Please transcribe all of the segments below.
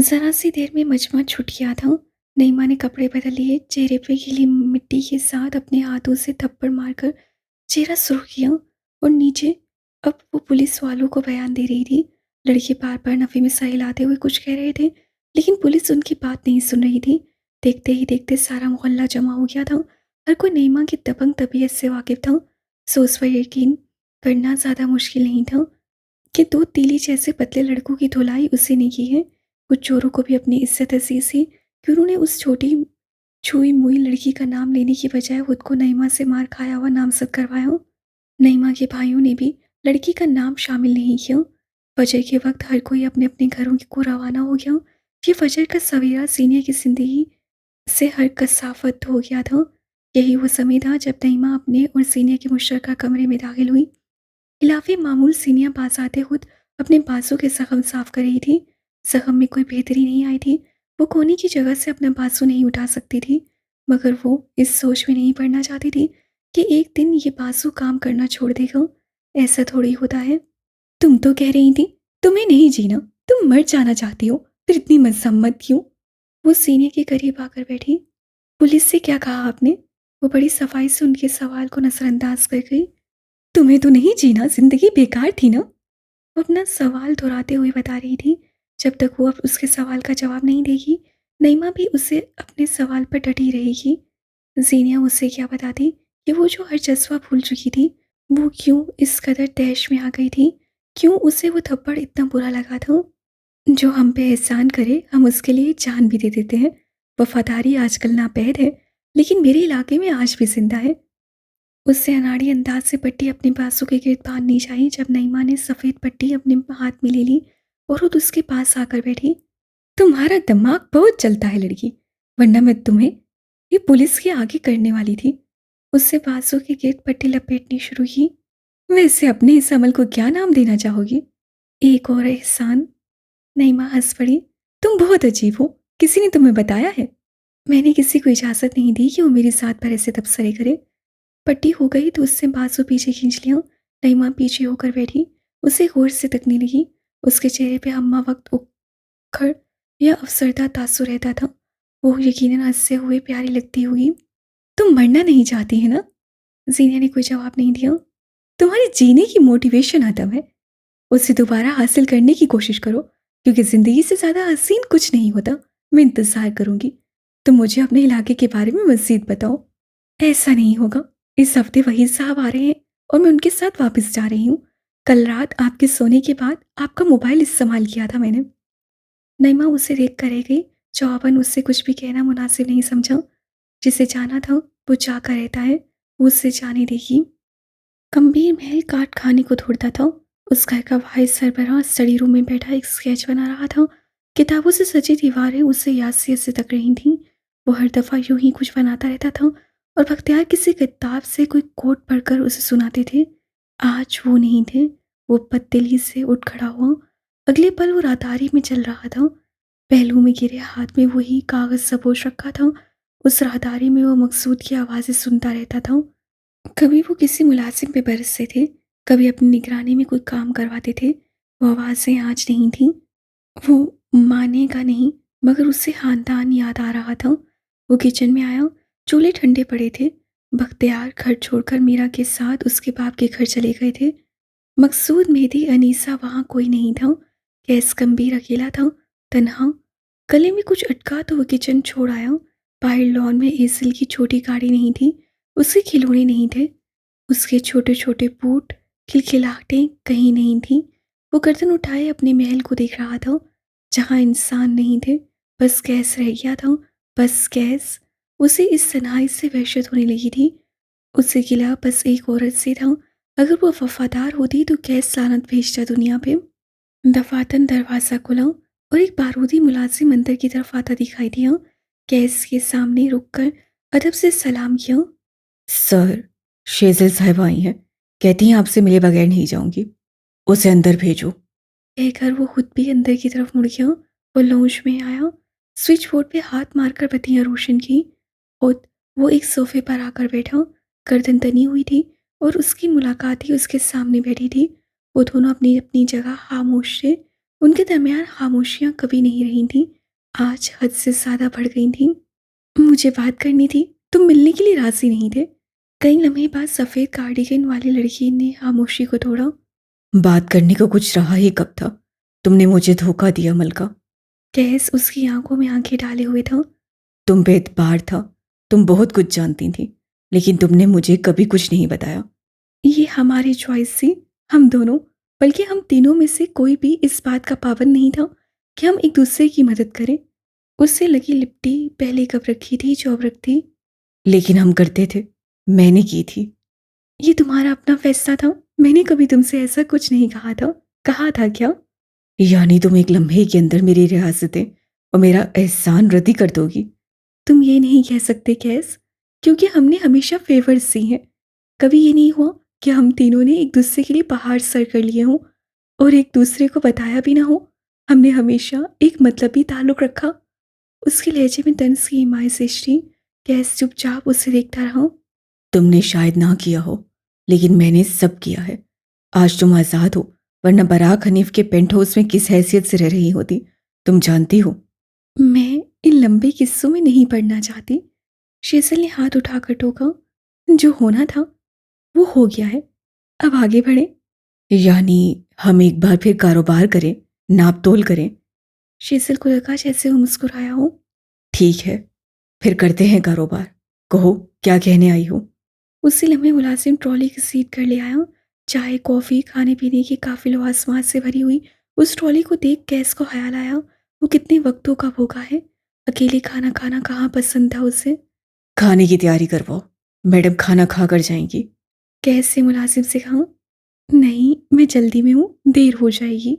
जरा सी देर में मजमा छूट गया था। नईमा ने कपड़े बदल लिए, चेहरे पे गीली मिट्टी के साथ अपने हाथों से थप्पड़ मारकर चेहरा सुर्ख किया और नीचे अब वो पुलिस वालों को बयान दे रही थी। लड़के बार बार नफी में सर हिलाते हुए कुछ कह रहे थे, लेकिन पुलिस उनकी बात नहीं सुन रही थी। देखते ही देखते सारा मोहल्ला जमा हो गया था। हर कोई नईमा की दबंग तबीयत से वाकिफ था। सोच पर यकीन करना ज़्यादा मुश्किल नहीं था कि दो तीली जैसे पतले लड़कों की धुलाई उसी ने की है। कुछ चोरों को भी अपनी इज्जत अजीज थी कि उन्होंने उस छोटी छुई मुई लड़की का नाम लेने की बजाय खुद को नईमा से मार खाया हुआ नामजद करवाया हो। नईमा के भाइयों ने भी लड़की का नाम शामिल नहीं किया। फजर के वक्त हर कोई अपने अपने घरों को रवाना हो गया। ये फजर का सवेरा सीनियर की जिंदगी से हर कसाफत हो गया था। यही वो समय था जब नईमा अपने और सीनियर के मुश्तरका कमरे में दाखिल हुई। खिलाफी मामूल सीनिया पास आते खुद अपने बाजू के जख्म साफ कर रही थी। जख्म में कोई बेहतरी नहीं आई थी। वो कोनी की जगह से अपना बाजू नहीं उठा सकती थी, मगर वो इस सोच में नहीं पड़ना चाहती थी कि एक दिन ये बाजू काम करना छोड़ देगा। ऐसा थोड़ी होता है। तुम तो कह रही थी तुम्हें नहीं जीना, तुम मर जाना चाहती हो, फिर इतनी मजम्मत क्यों? वो सीने के करीब आकर बैठी। पुलिस से क्या कहा आपने? वो बड़ी सफाई से उनके सवाल को नजरअंदाज कर गई। तुम्हें तो नहीं जीना, जिंदगी बेकार थी ना? वो अपना सवाल दोहराते हुए बता रही थी। जब तक वो अब उसके सवाल का जवाब नहीं देगी, नईमा भी उसे अपने सवाल पर डटी रहेगी। जीनिया उसे क्या बताती कि वो जो हर जज्बा भूल चुकी थी, वो क्यों इस कदर तैश में आ गई थी, क्यों उसे वो थप्पड़ इतना बुरा लगा था। जो हम पे एहसान करे हम उसके लिए जान भी दे देते हैं। वफादारी आजकल नापैद है, लेकिन मेरे इलाके में आज भी जिंदा है। उससे अनाड़ी अंदाज से पट्टी अपने बाजू के गिर्द बांधनी चाहिए। जब नईमा ने सफ़ेद पट्टी अपने हाथ में ले ली और खुद उसके पास आकर बैठी। तुम्हारा दिमाग बहुत चलता है लड़की, वरना मैं तुम्हें ये पुलिस के आगे करने वाली थी। उससे बाजू के गिर्द पट्टी लपेटनी शुरू की। वैसे अपने इस अमल को क्या नाम देना चाहोगी? एक और एहसान। नईमा हंस पड़ी। तुम बहुत अजीब हो, किसी ने तुम्हें बताया है? मैंने किसी को इजाज़त नहीं दी कि वो मेरे साथ पर ऐसे तबसरे करे। पट्टी हो गई तो उससे बाजू पीछे खींच लिया। नईमा पीछे होकर बैठी, उसे गौर से तकने लगी। उसके चेहरे पे हम्मा वक्त उखड़ या अफसरदा तासुर रहता था। वो यकीनन हंसते हुए प्यारी लगती हुई। तुम मरना नहीं चाहती है ना? जीनिया ने कोई जवाब नहीं दिया। तुम्हारी जीने की मोटिवेशन खत्म है, उसे दोबारा हासिल करने की कोशिश करो, क्योंकि जिंदगी से ज्यादा हसीन कुछ नहीं होता। मैं इंतजार करूंगी। तुम मुझे अपने इलाके के बारे में मजीद बताओ। ऐसा नहीं होगा। इस हफ्ते वहीद साहब आ रहे हैं और मैं उनके साथ वापस जा रही हूँ। कल रात आपके सोने के बाद आपका मोबाइल इस्तेमाल किया था मैंने। नईमा उसे देख कर रह गई। जवाबन उससे कुछ भी कहना मुनासिब नहीं समझा। जिसे जाना था वो जाकर रहता है, वो उससे जाने देगी। गंभीर महल काट खाने को ढूंढता था। उस घर का वाहिद सरबराह स्टडी रूम में बैठा एक स्केच बना रहा था। किताबों से सजी दीवारें उसे यासियत से तक रही थीं। वो हर दफ़ा यूं ही कुछ बनाता रहता था और बख्तियार किसी किताब से कोई कोट पढ़कर उसे सुनाते थे। आज वो नहीं थे। वो बददिली से उठ खड़ा हुआ। अगले पल वो राहदारी में चल रहा था। पहलू में गिरे हाथ में वही कागज सबोच रखा था। उस राहदारी में वो मकसूद की आवाज़ें सुनता रहता था। कभी वो किसी मुलाजिम पे बरसते थे, कभी अपनी निगरानी में कोई काम करवाते थे। वो आवाज़ें आज नहीं थीं। वो मानेगा नहीं, मगर उससे खानदान याद आ रहा था। वो किचन में आया। चूल्हे ठंडे पड़े थे। बख्तियार घर छोड़कर मीरा के साथ उसके बाप के घर चले गए थे। मकसूद, मेहदी, अनीसा, वहाँ कोई नहीं था। गैस गंभीर अकेला था, तन्हा। गले में कुछ अटका तो वो किचन छोड़ आया। बाहर लॉन में एसिल की छोटी गाड़ी नहीं थी। उसके खिलौने नहीं थे। उसके छोटे छोटे बूट, खिलखिलाहटें कहीं नहीं थीं। वो गर्दन उठाए अपने महल को देख रहा था, जहाँ इंसान नहीं थे, बस गैस रह गया था। बस गैस। उसे इस तन्हाई से वहशत होने लगी थी। उसे गिला बस एक औरत से था। अगर वो वफादार होती तो गैस लानत भेजता दुनिया पे। दफातन दरवाज़ा खुला और एक बारूदी मुलाजिम अंदर की तरफ आता दिखाई दिया। गैस के सामने रुककर अदब से सलाम किया। सर, शेज़ल साहिबा आई हैं। कहती हैं आपसे मिले बगैर नहीं जाऊंगी। उसे अंदर भेजो। कहकर वो खुद भी अंदर की तरफ मुड़ गया। वो लॉन्च में आया। स्विच बोर्ड पे हाथ मारकर बत्तियां रोशन की। खुद वो एक सोफे पर आकर बैठा। गर्दन तनी हुई थी और उसकी मुलाकात ही उसके सामने बैठी थी। वो दोनों अपनी अपनी जगह खामोश थे। उनके दरमियान खामोशियाँ कभी नहीं रही थीं, आज हद से ज़्यादा बढ़ गई थीं। मुझे बात करनी थी, तुम मिलने के लिए राज़ी नहीं थे। कई लम्हे बाद सफ़ेद कार्डिगन वाली लड़की ने खामोशी को तोड़ा। बात करने को कुछ रहा ही कब था? तुमने मुझे धोखा दिया मलका। कैस उसकी आंखों में आंखें डाले हुए था। तुम बेएतबार था। तुम बहुत कुछ जानती थी, लेकिन तुमने मुझे कभी कुछ नहीं बताया। ये हमारी चॉइस थी, हम दोनों, बल्कि हम तीनों में से कोई भी इस बात का पाबंद नहीं था कि हम एक दूसरे की मदद करें। उससे लगी लिपटी पहले कब रखी थी जो अब रख थी। लेकिन हम करते थे। मैंने की थी। ये तुम्हारा अपना फैसला था, मैंने कभी तुमसे ऐसा कुछ नहीं कहा था। कहा था क्या? यानी तुम एक लम्हे के अंदर मेरी रियासतें और मेरा एहसान रद्दी कर दोगी? तुम ये नहीं कह सकते कैस, क्योंकि हमने हमेशा फेवर्स दी हैं। कभी ये नहीं हुआ कि हम तीनों ने एक दूसरे के लिए पहाड़ सर कर लिए हों और एक दूसरे को बताया भी ना हो। हमने हमेशा एक मतलबी ताल्लुक रखा। उसके लहजे में तंज की आमाइश थी। कैस चुपचाप उसे देखता रहा। तुमने शायद ना किया हो, लेकिन मैंने सब किया है। आज तुम आज़ाद हो, वरना बराक हनीफ के पेंट हाउस में किस हैसियत से रह रही होती तुम जानती हो। मैं इन लंबे किस्सों में नहीं पढ़ना चाहती। शेजल ने हाथ उठाकर टोका। जो होना था वो हो गया है, अब आगे बढ़े। यानी हम एक बार फिर कारोबार करें, नाप तोल करें। शेजल को लगा जैसे वो मुस्कुराया हो। ठीक है, फिर करते हैं कारोबार। कहो, क्या कहने आई हो? उसी लम्हे मुलाजिम ट्रॉली की सीट कर ले आया। चाय कॉफ़ी खाने पीने की काफ़ी लवाजमात से भरी हुई उस ट्रॉली को देख कैस को ख्याल आया, वो कितने वक्तों का भूखा है। अकेले खाना खाना कहाँ पसंद था उसे। खाने की तैयारी करवाओ, मैडम खाना खा कर जाएंगी। कैस से मुलाजिम से कहा। नहीं, मैं जल्दी में हूँ, देर हो जाएगी।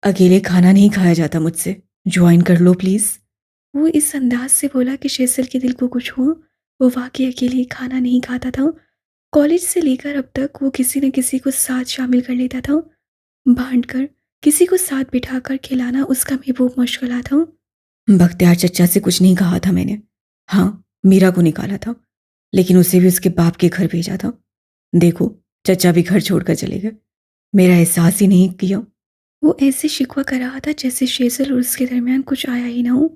अकेले खाना नहीं खाया जाता मुझसे, ज्वाइन कर लो प्लीज़। वो इस अंदाज से बोला कि शेजल के दिल को कुछ हुआ। वो वाकई अकेले खाना नहीं खाता था। कॉलेज से लेकर अब तक वो किसी न किसी को साथ शामिल कर लेता था। बांट कर किसी को साथ बिठाकर खिलाना उसका महबूब मशगला था। बख्तियार चचा से कुछ नहीं कहा था मैंने। हाँ, मीरा को निकाला था, लेकिन उसे भी उसके बाप के घर भेजा था। देखो, चचा भी घर छोड़कर चले गए। मेरा एहसास ही नहीं किया। वो ऐसे शिकवा कर रहा था जैसे शेजल और उसके दरमियान कुछ आया ही ना हो।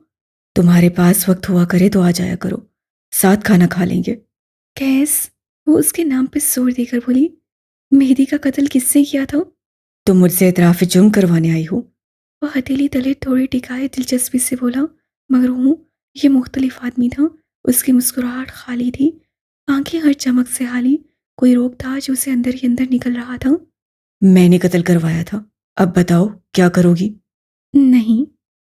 तुम्हारे पास वक्त हुआ करे तो आ जाया करो, साथ खाना खा लेंगे। कैस, वो उसके नाम पे जोर देकर बोली। मेहदी का कत्ल किसने किया था? तुम मुझसे इतराफ़ जुर्म करवाने आई हो। वह हथेली तले थोड़ी टिकाए दिलचस्पी से बोला। मगर हूँ, ये मुख्तलिफ आदमी था। उसकी मुस्कुराहट खाली थी, आंखें हर चमक से हाली। कोई रोग था जो उसे अंदर ही अंदर निकल रहा था। मैंने कत्ल करवाया था। अब बताओ क्या करोगी? नहीं,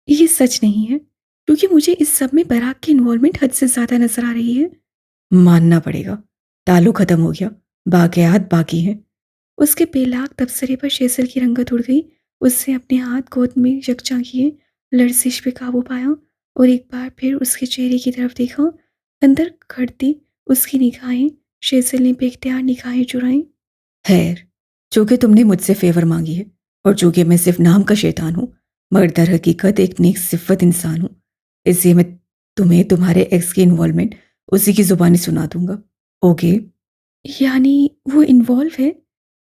ये सच नहीं है, क्योंकि मुझे इस सब में बराक की इन्वॉल्वमेंट हद से ज़्यादा नजर आ रही है। मानना पड़ेगा, ताल्लुक खत्म हो गया, बाकियात बाकी हैं। उसके बेलाग तबसरे पर शेजल की रंगत उड़ गई। उसने अपने हाथ गोद में यकजा किए, लर्जिश पे काबू पाया और एक बार फिर उसके चेहरे की तरफ देखा। अंदर खड़ती उसकी निगाहें। शेजल ने बेख्तियार निगाहें चुराई। खैर, चूंकि तुमने मुझसे फेवर मांगी है और चूंकि मैं सिर्फ नाम का शैतान हूँ, मगर दर हकीकत एक नेक सिफत इंसान हूँ, इसलिए मैं तुम्हें तुम्हारे एक्स की इन्वॉल्वमेंट उसी की जुबानी सुना दूंगा। ओके? यानी वो इन्वॉल्व है?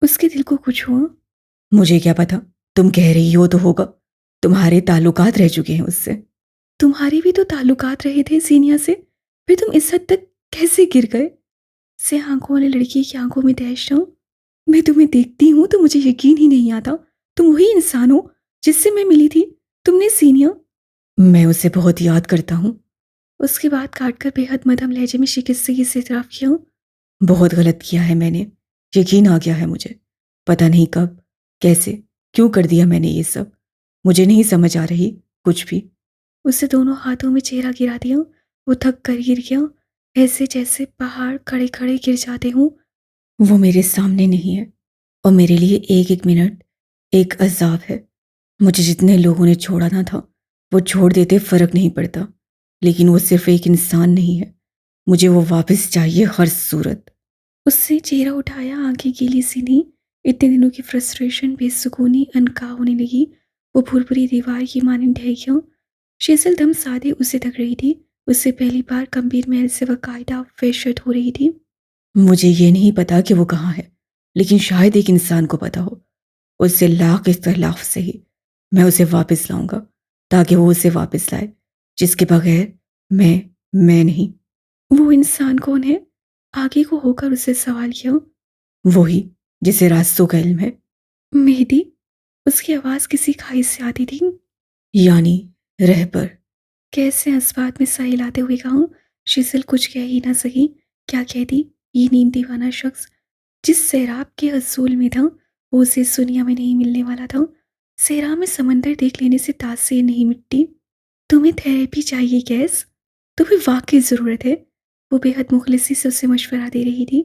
उसके दिल को कुछ हुआ। मुझे क्या पता, तुम कह रही हो तो होगा। तुम्हारे ताल्लुकात रह चुके हैं उससे। तुम्हारे भी तो ताल्लुकात रहे थे सीनिया से, फिर तुम इस हद तक कैसे गिर गए? से आंखों वाले लड़की की आंखों में दहशत। मैं तुम्हें देखती हूँ तो मुझे यकीन ही नहीं आता, तुम वही इंसान हो जिससे मैं मिली थी। तुमने सीनिया। मैं उसे बहुत याद करता हूँ। उसके बाद काटकर बेहद मध्यम लहजे में शिकस्तगी से इतराफ़ किया। बहुत गलत किया है मैंने। यकीन आ गया है मुझे। पता नहीं कब, कैसे, क्यों कर दिया मैंने ये सब। मुझे नहीं समझ आ रही कुछ भी। उसे दोनों हाथों में चेहरा गिरा दिया। वो थक कर गिर गया, ऐसे जैसे पहाड़ खड़े खड़े गिर जाते हों। वो मेरे सामने नहीं है और मेरे लिए एक एक मिनट एक अजाब है। मुझे जितने लोगों ने छोड़ा ना था वो छोड़ देते, फर्क नहीं पड़ता, लेकिन वो सिर्फ एक इंसान नहीं है। मुझे वो वापस चाहिए हर सूरत। उससे चेहरा उठाया, आंखें गीली सी थीं। इतने दिनों की फ्रस्ट्रेशन बेसुकूनी अनका होने लगी। वो भूरभुरी दीवार की मानंद ढह गया। शेजल दम साधे उसे तक रही थी। उससे पहली बार गंभीर महल से बाकायदा वहशत हो रही थी। मुझे ये नहीं पता कि वो कहाँ है, लेकिन शायद एक इंसान को पता हो। उससे लाख इख्तलाफ सही, मैं उसे वापस लाऊंगा ताकि वो उसे वापस लाए, जिसके बगैर मैं नहीं। वो इंसान कौन है? आगे को होकर उससे सवाल किया। वही जिसे रास्तों का इल्म है। मेहदी? उसकी आवाज़ किसी खाई से आती थी। यानी रहबर। कैसे अस्बात में सर हिलाते हुए कहा। शीतल कुछ कह ही ना सकी। क्या कहती? ये नींद दीवाना शख्स जिस सैराब के असूल में था, वो उसे इस दुनिया में नहीं मिलने वाला था। सैराब में समंदर देख लेने से तासीर नहीं मिटती। तुम्हें थेरेपी चाहिए गैस? तुम्हें वाकई ज़रूरत है? वो बेहद मुखलिसी से उसे मशवरा दे रही थी।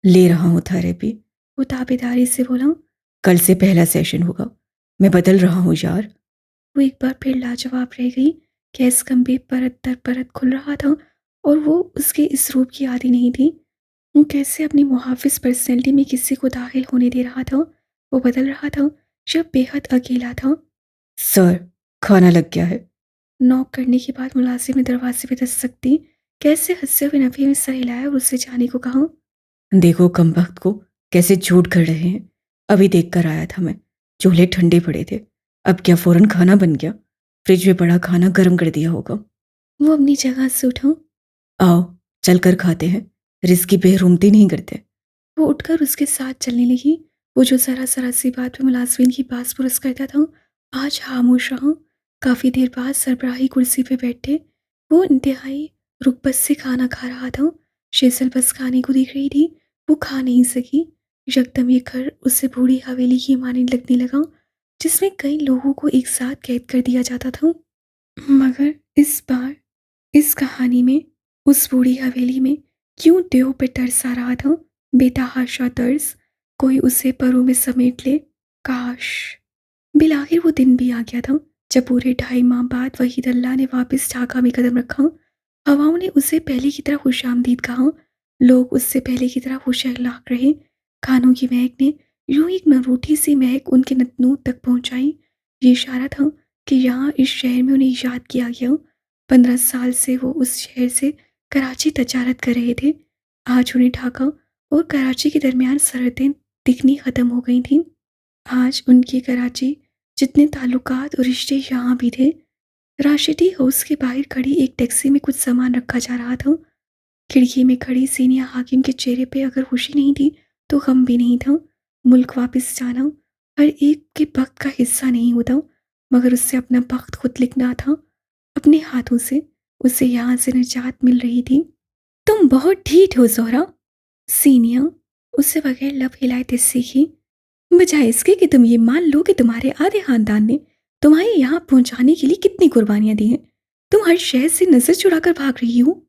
ले रहा हूँ थेरेपी। वो ताबेदारी से बोला। कल से पहला सेशन होगा। मैं बदल रहा हूँ यार। वो एक बार फिर लाजवाब रह गई। गैस कमबे परत दर परत खुल रहा था और वो उसके इस रूप की आदी नहीं थी। वो कैसे अपनी मुहाफिज पर्सनैलिटी में किसी को दाखिल होने दे रहा था। वो बदल रहा था जब बेहद अकेला था। सर, खाना लग गया है। नॉक करने के बाद मुलाजिम ने दरवाजे पे दस्तक दी। कैसे हंसते हुए नफी में सर हिलाया और उससे जाने को कहा। देखो कमबख्त को कैसे झूठ कर रहे हैं। अभी देख कर आया था मैं। चूल्हे ठंडे पड़े थे। अब क्या फौरन खाना बन गया? फ्रिज में पड़ा खाना गर्म कर दिया होगा। वो अपनी जगह से उठा। आओ, चलकर खाते हैं। रिस्क की बेरुमती नहीं करते। वो उठकर उसके साथ चलने लगी। वो जो जरा जरा सी बात पे मुलाजमीन की पास पुरस करता था, आज खामोश रहा। काफ़ी देर बाद सरबराही कुर्सी पे बैठे वो इंतहाई रुकबत से खाना खा रहा था। शेजल बस खाने को देख रही थी। वो खा नहीं सकी। यकदम ये घर उससे बूढ़ी हवेली की मानने लगने लगा, जिसमें कई लोगों को एक साथ कैद कर दिया जाता था। मगर इस बार इस कहानी में उस बूढ़ी हवेली में क्यों देव पे तरस आ रहा था। बेतहाशा तरस। कोई उसे परों में समेट ले। काश। बिलाखिर वो दिन भी आ गया था जब पूरे 2.5 माह बाद वहीद अल्लाह ने वापस ढाका में कदम रखा। हवाओं ने उसे पहले की तरह खुशामदीद कहा। लोग उससे पहले की तरह खुश अखलाक रहे। खानों की महक ने यूं एक नरूठी सी महक उनके नतनूत तक पहुंचाई। ये इशारा था कि यहाँ इस शहर में उन्हें याद किया गया। 15 साल से वो उस शहर से कराची तजारत कर रहे थे। आज उन्हें ढाका और कराची के दरमियान सरहदें दिखनी ख़त्म हो गई थीं। आज उनके कराची जितने ताल्लुकात और रिश्ते यहाँ भी थे। राशिदी हाउस के बाहर खड़ी एक टैक्सी में कुछ सामान रखा जा रहा था। खिड़की में खड़ी सीनिया हाकिम के चेहरे पे अगर खुशी नहीं थी तो गम भी नहीं था। मुल्क वापस जाना हर एक के वक्त का हिस्सा नहीं होता, मगर उससे अपना वक्त खुद लिखना था अपने हाथों से। उसे यहाँ से निजात मिल रही थी। तुम बहुत ढीठ हो जोहरा। सीनिया उससे बगैर लब हिलाए तिस्सी की। बजाय इसके कि तुम ये मान लो कि तुम्हारे आधे खानदान ने तुम्हारे यहाँ पहुंचाने के लिए कितनी कुर्बानियां दी हैं, तुम हर शहर से नजर चुराकर भाग रही हो।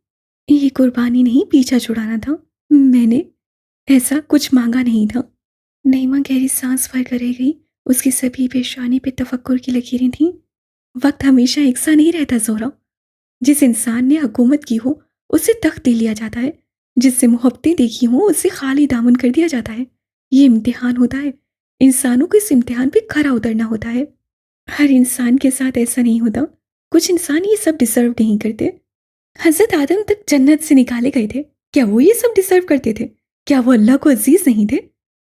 ये कुर्बानी नहीं, पीछा छुड़ाना था। मैंने ऐसा कुछ मांगा नहीं था। नईमा गहरी सांस भर कर रह गई। उसकी सभी पेशानी पे तफक्कुर की लकीरें थीं। वक्त हमेशा एक सा नहीं रहता जोहरा। जिस इंसान ने हुकूमत की हो उसे तख्त दे लिया जाता है। जिससे मोहब्बतें देखी हो उसे खाली दामन कर दिया जाता है। ये इम्तिहान होता है। इंसानों को इस इम्तिहान पे खरा उतरना होता है। हर इंसान के साथ ऐसा नहीं होता। कुछ इंसान ये सब डिजर्व नहीं करते। हजरत आदम तक जन्नत से निकाले गए थे, क्या वो ये सब डिजर्व करते थे? क्या वो अल्लाह को अजीज नहीं थे?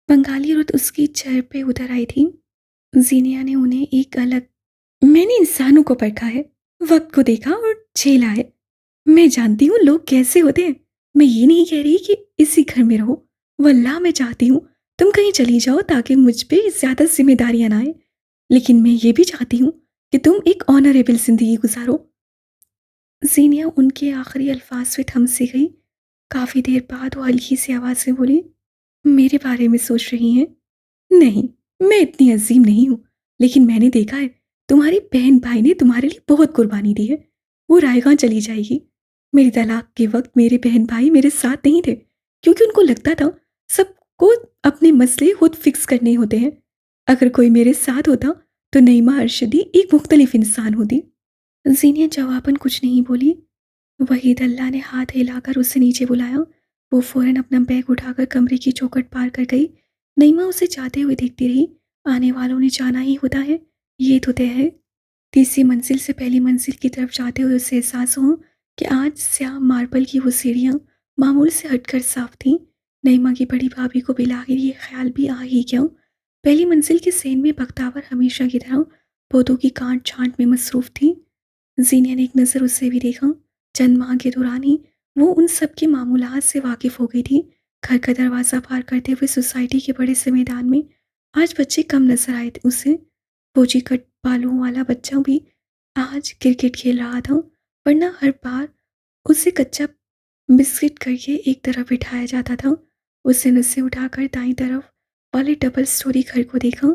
बंगाली रुत उसकी चेहरे पे उतर आई थी। जीनिया ने उन्हें एक अलग। मैंने इंसानों को परखा है, वक्त को देखा और झेला है। मैं जानती हूँ लोग कैसे होते हैं। मैं ये नहीं कह रही कि इसी घर में रहो। वल्लाह मैं चाहती हूँ तुम कहीं चली जाओ ताकि मुझ पे ज़्यादा जिम्मेदारियां ना आए। लेकिन मैं ये भी चाहती हूँ कि तुम एक ऑनरेबल जिंदगी गुजारो। जीनिया उनके आखिरी अल्फाज से थम सी गई। काफ़ी देर बाद वो हल्की सी आवाज़ से बोली, मेरे बारे में सोच रही हैं? नहीं, मैं इतनी अजीम नहीं हूँ। लेकिन मैंने देखा है तुम्हारी बहन भाई ने तुम्हारे लिए बहुत कुर्बानी दी है। वो रायगां चली जाएगी। मेरी तलाक के वक्त मेरे बहन भाई मेरे साथ नहीं थे, क्योंकि उनको लगता था सबको अपने मसले खुद फिक्स करने होते हैं। अगर कोई मेरे साथ होता तो नईमा अरशदी एक मुख्तलिफ इंसान होती। जीनिया जवाबन कुछ नहीं बोली। वहीद अल्लाह ने हाथ हिलाकर उसे नीचे बुलाया। वो फौरन अपना बैग उठाकर कमरे की चौखट पार कर गई। नईमा उसे जाते हुए देखती रही। आने वालों ने जाना ही होता है, ये तो तय है। तीसरी मंजिल से पहली मंजिल की तरफ जाते हुए उसे एहसास हो कि आज स्याह मार्बल की वो सीढ़ियाँ मामूल से हटकर साफ थीं। नईमा की बड़ी भाभी को बिलाखिर ये ख्याल भी आ ही गया। पहली मंजिल के सेन में बख्तावर हमेशा की तरह पौधों की काट छांट में मसरूफ थी। जीनिया ने एक नज़र उसे भी देखा। चंद माह के दौरान ही वो उन सब के मामूलात से वाकिफ हो गई थी। घर का दरवाज़ा पार करते हुए सोसाइटी के बड़े से मैदान में आज बच्चे कम नजर आए थे उसे। फौजी कट बालों वाला बच्चा भी आज क्रिकेट खेल रहा था, वरना हर बार उसे कच्चा बिस्किट करके एक तरफ बिठाया जाता था। उसने नसें उठाकर दाईं तरफ वाले डबल स्टोरी घर को देखा।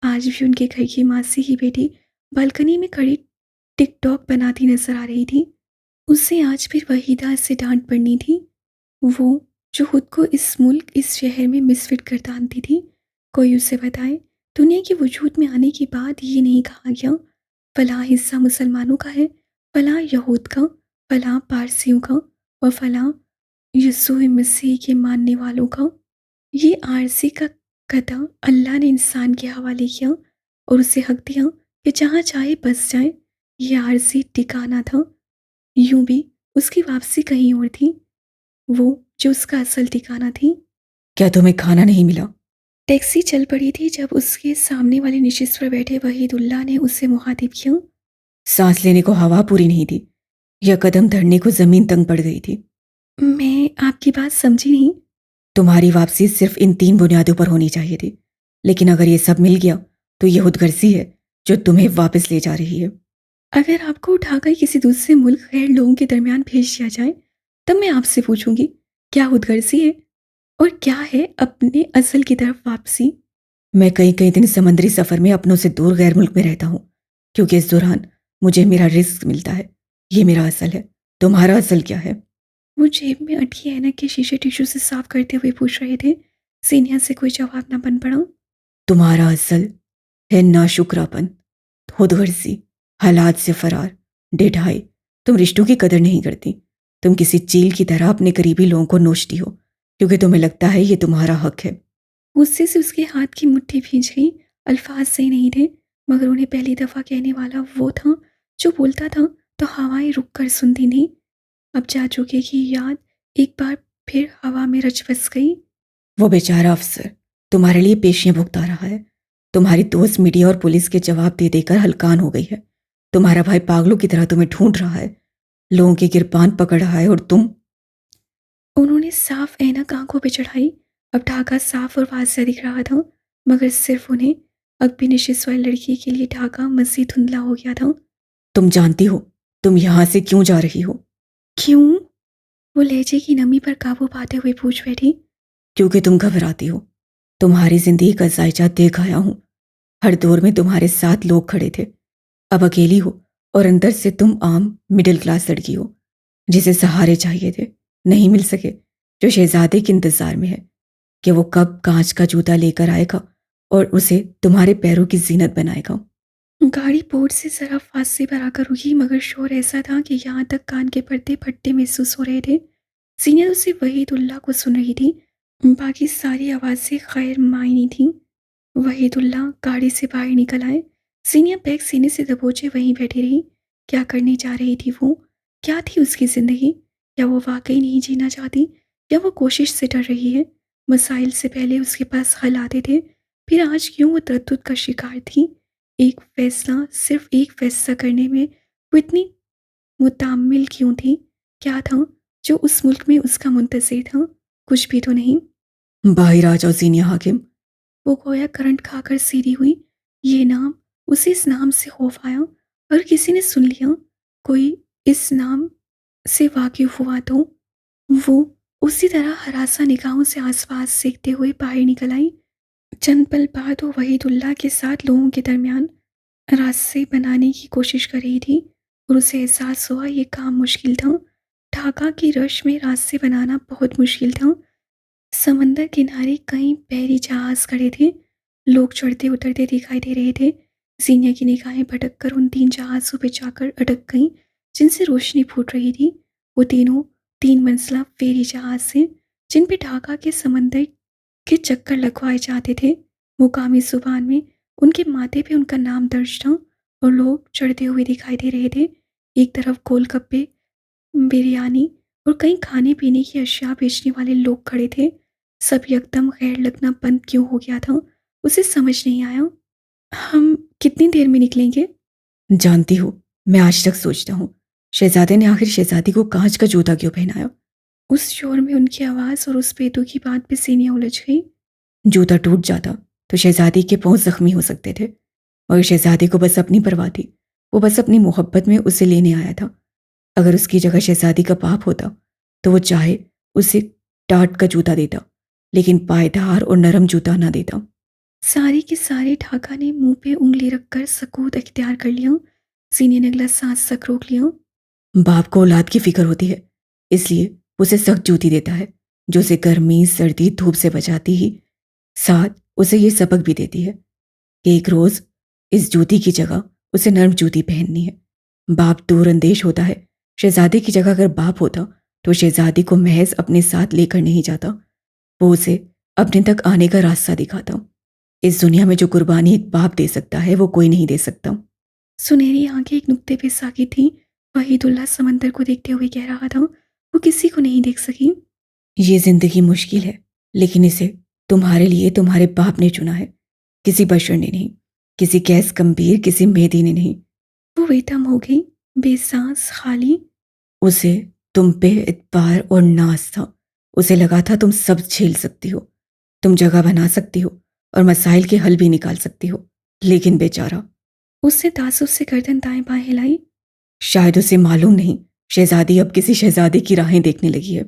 आज भी उनके घर की मासी की बेटी बालकनी में खड़ी टिकटॉक बनाती नजर आ रही थी। उसे आज फिर वहीदा से डांट पड़नी थी, वो जो खुद को इस मुल्क इस शहर में मिसफिट कर जानती थी। कोई उसे बताए, दुनिया के वजूद में आने के बाद ये नहीं कहा गया फलां हिस्सा मुसलमानों का है, फलां यहूद का, फलां पारसियों का और फलां यीशु मसीह के मानने वालों का। ये आरज़ी का गधा अल्लाह ने इंसान के हवाले किया और उसे हक दिया कि जहाँ चाहे बस जाए। ये आरज़ी ठिकाना था, यूं भी उसकी वापसी कहीं और थी, वो जो उसका असल ठिकाना थी। क्या तुम्हें खाना नहीं मिला? टैक्सी चल पड़ी थी जब उसके सामने वाले नशिस्त पर बैठे वहीदुल्ला ने उससे मुखातिब किया। सांस लेने को हवा पूरी नहीं थी या कदम धरने को जमीन तंग पड़ गई थी। मैं आपकी बात समझी नहीं। तुम्हारी वापसी सिर्फ इन 3 बुनियादों पर होनी चाहिए थी, लेकिन अगर ये सब मिल गया तो ये खुदगर्जी है जो तुम्हें वापस ले जा रही है। अगर आपको उठाकर किसी दूसरे मुल्क गैर लोगों के दरमियान भेज दिया जाए, तब मैं आपसे पूछूंगी क्या खुदगर्जी है और क्या है अपने असल की तरफ वापसी। मैं कई कई दिन समुद्री सफर में अपनों से दूर गैर मुल्क में रहता हूँ, क्योंकि इस दौरान मुझे मेरा रिस्क मिलता है। ये मेरा असल है। तुम्हारा असल क्या है? वो जेब में अटकी ऐनक के शीशे टिश्यू से साफ करते हुए पूछ रहे थे। सीनिया से कोई जवाब ना बन पड़ा। तुम्हारा असल है नाशुक्रापन, खुदगर्जी, हालात से फरार, ढिठाई। तुम रिश्तों की कदर नहीं करती। तुम किसी चील की तरह अपने करीबी लोगों को नोचती हो क्योंकि तुम्हें लगता है ये तुम्हारा हक है। गुस्से से उसके हाथ की मुट्ठी भींच गई। अल्फाज सही नहीं थे, मगर उन्हें पहली दफ़ा कहने वाला वो था जो बोलता था तो हवाएं रुक कर सुनती नहीं। अब जा चुके की याद एक बार फिर हवा में रच बस गई। वो बेचारा अफसर तुम्हारे लिए पेशियां भुगता रहा है। तुम्हारी दोस्त मीडिया और पुलिस के जवाब दे देकर हलकान हो गई है। तुम्हारा भाई पागलों की तरह तुम्हें ढूंढ रहा है, लोगों की गिरबान पकड़ रहा है, और तुम। उन्होंने साफ ऐनक आंखों पे चढ़ाई। अब ढाका साफ और वाज़ेह दिख रहा था, मगर सिर्फ उन्हें। अब भी नशिश वाली लड़की के लिए ढाका मज़ीद धुंधला हो गया था। तुम जानती हो तुम यहां से क्यों जा रही हो? क्यों? वो लहजे की नमी पर काबू पाते हुए पूछ बैठी। क्योंकि तुम घबराती हो। तुम्हारी जिंदगी का जायचा देख आया हूं। हर दौर में तुम्हारे साथ लोग खड़े थे। अब अकेली हो और अंदर से तुम आम मिडिल क्लास लड़की हो जिसे सहारे चाहिए थे, नहीं मिल सके, जो शहजादे के इंतजार में है कि वो कब कांच का जूता लेकर आएगा और उसे तुम्हारे पैरों की जीनत बनाएगा। गाड़ी बोर्ड से जरा फांसी पर आकर रुकी, मगर शोर ऐसा था कि यहाँ तक कान के पर्दे फट्टे महसूस हो रहे थे। सीनियर उसे वहीदुल्ला को सुन रही थी, बाकी सारी आवाज़ें गैर मायनी थीं। वहीदुल्ला गाड़ी से बाहर निकल आए। सीनियर बैग सीने से दबोचे वहीं बैठी रही। क्या करने जा रही थी वो? क्या थी उसकी ज़िंदगी? या वो वाकई नहीं जीना चाहती, या वो कोशिश से डर रही है? मसाइल से पहले उसके पास हल आते थे, फिर आज क्यों वो तरद्दुद का शिकार थी? एक फैसला, सिर्फ एक फैसला करने में वो इतनी मुताम्मिल क्यों थी? क्या था जो उस मुल्क में उसका मुंतज़िर था? कुछ भी तो नहीं। बाहर आ जाओ जीनिया हाकिम। वो गोया करंट खाकर सीधी हुई। ये नाम, उसे इस नाम से खौफ आया। और किसी ने सुन लिया, कोई इस नाम से वाकिफ हुआ तो। वो उसी तरह हरासा निगाहों से आसपास देखते हुए बाहर निकल आई। चंद पल बाद वो वहीदुल्ला के साथ लोगों के दरमियान रास्ते बनाने की कोशिश कर रही थी, और उसे एहसास हुआ ये काम मुश्किल था। ढाका की रश में रास्ते बनाना बहुत मुश्किल था। समंदर किनारे कई बहरी जहाज खड़े थे, लोग चढ़ते उतरते दिखाई दे रहे थे। जीनिया की निगाहें भटक कर उन 3 जहाज़ों पे जाकर अटक गईं जिनसे रोशनी फूट रही थी। वो तीनों 3 मंजिला फेरी जहाज़ थे जिन पे ढाका के समंदर के चक्कर लगवाए जाते थे। मुकामी ज़ुबान में उनके माथे पे उनका नाम दर्ज था, और लोग चढ़ते हुए दिखाई दे रहे थे। एक तरफ गोलगप्पे, बिरयानी और कई खाने पीने की अशिया बेचने वाले लोग खड़े थे। सब यकदम गैर लगना बंद क्यों हो गया था, उसे समझ नहीं आया। हम कितनी देर में निकलेंगे? जानती हो, मैं आज तक सोचता हूँ, शहजादे ने आखिर शहजादी को कांच का जूता क्यों पहनाया? उस शोर में उनकी आवाज़ और उस बेतुकी की बात पे सीनियाँ उलझ गई। जूता टूट जाता तो शहजादी के पाँव जख्मी हो सकते थे, और शहजादी को बस अपनी परवाह थी। वो बस अपनी मोहब्बत में उसे लेने आया था। अगर उसकी जगह शहजादी का बाप होता तो वो चाहे उसे टाट का जूता देता, लेकिन पायदार और नरम जूता ना देता। सारे के सारे ढाका ने मुंह पे उंगली रखकर सकूत इख्तियार कर लिया। सीनिया ने अगला सांस तक रोक लिया। बाप को औलाद की फिक्र होती है, इसलिए उसे सख्त जूती देता है, जो उसे गर्मी सर्दी धूप से बचाती ही साथ उसे ये सबक भी देती है कि एक रोज इस जूती की जगह उसे नर्म जूती पहननी है। बाप दूर अंदेश होता है। शहजादी की जगह अगर बाप होता तो शहजादी को महज अपने साथ लेकर नहीं जाता, वो उसे अपने तक आने का रास्ता दिखाता। इस दुनिया में जो कुर्बानी एक बाप दे सकता है वो कोई नहीं दे सकता। सुनहरी आंखें एक नुक्ते पे साकी थी। वहीदुल्ला समंदर को देखते हुए कह रहा था, वो किसी को नहीं देख सकी। ये जिंदगी मुश्किल है, लेकिन इसे तुम्हारे लिए तुम्हारे बाप ने चुना है, किसी बशर ने नहीं, किसी कैस गंभीर, किसी मेहदी ने नहीं। वो बेदम हो गई, बेसांस, खाली। उसे तुम पे इत्बार और नाज था। उसे लगा था तुम सब झेल सकती हो, तुम जगह बना सकती हो और मसाइल के हल भी निकाल सकती हो, लेकिन बेचारा। उसने तासुब से गर्दन दाएं बाएं हिलाई। शायद उसे मालूम नहीं, शहजादी अब किसी शहजादे की राहें देखने लगी है।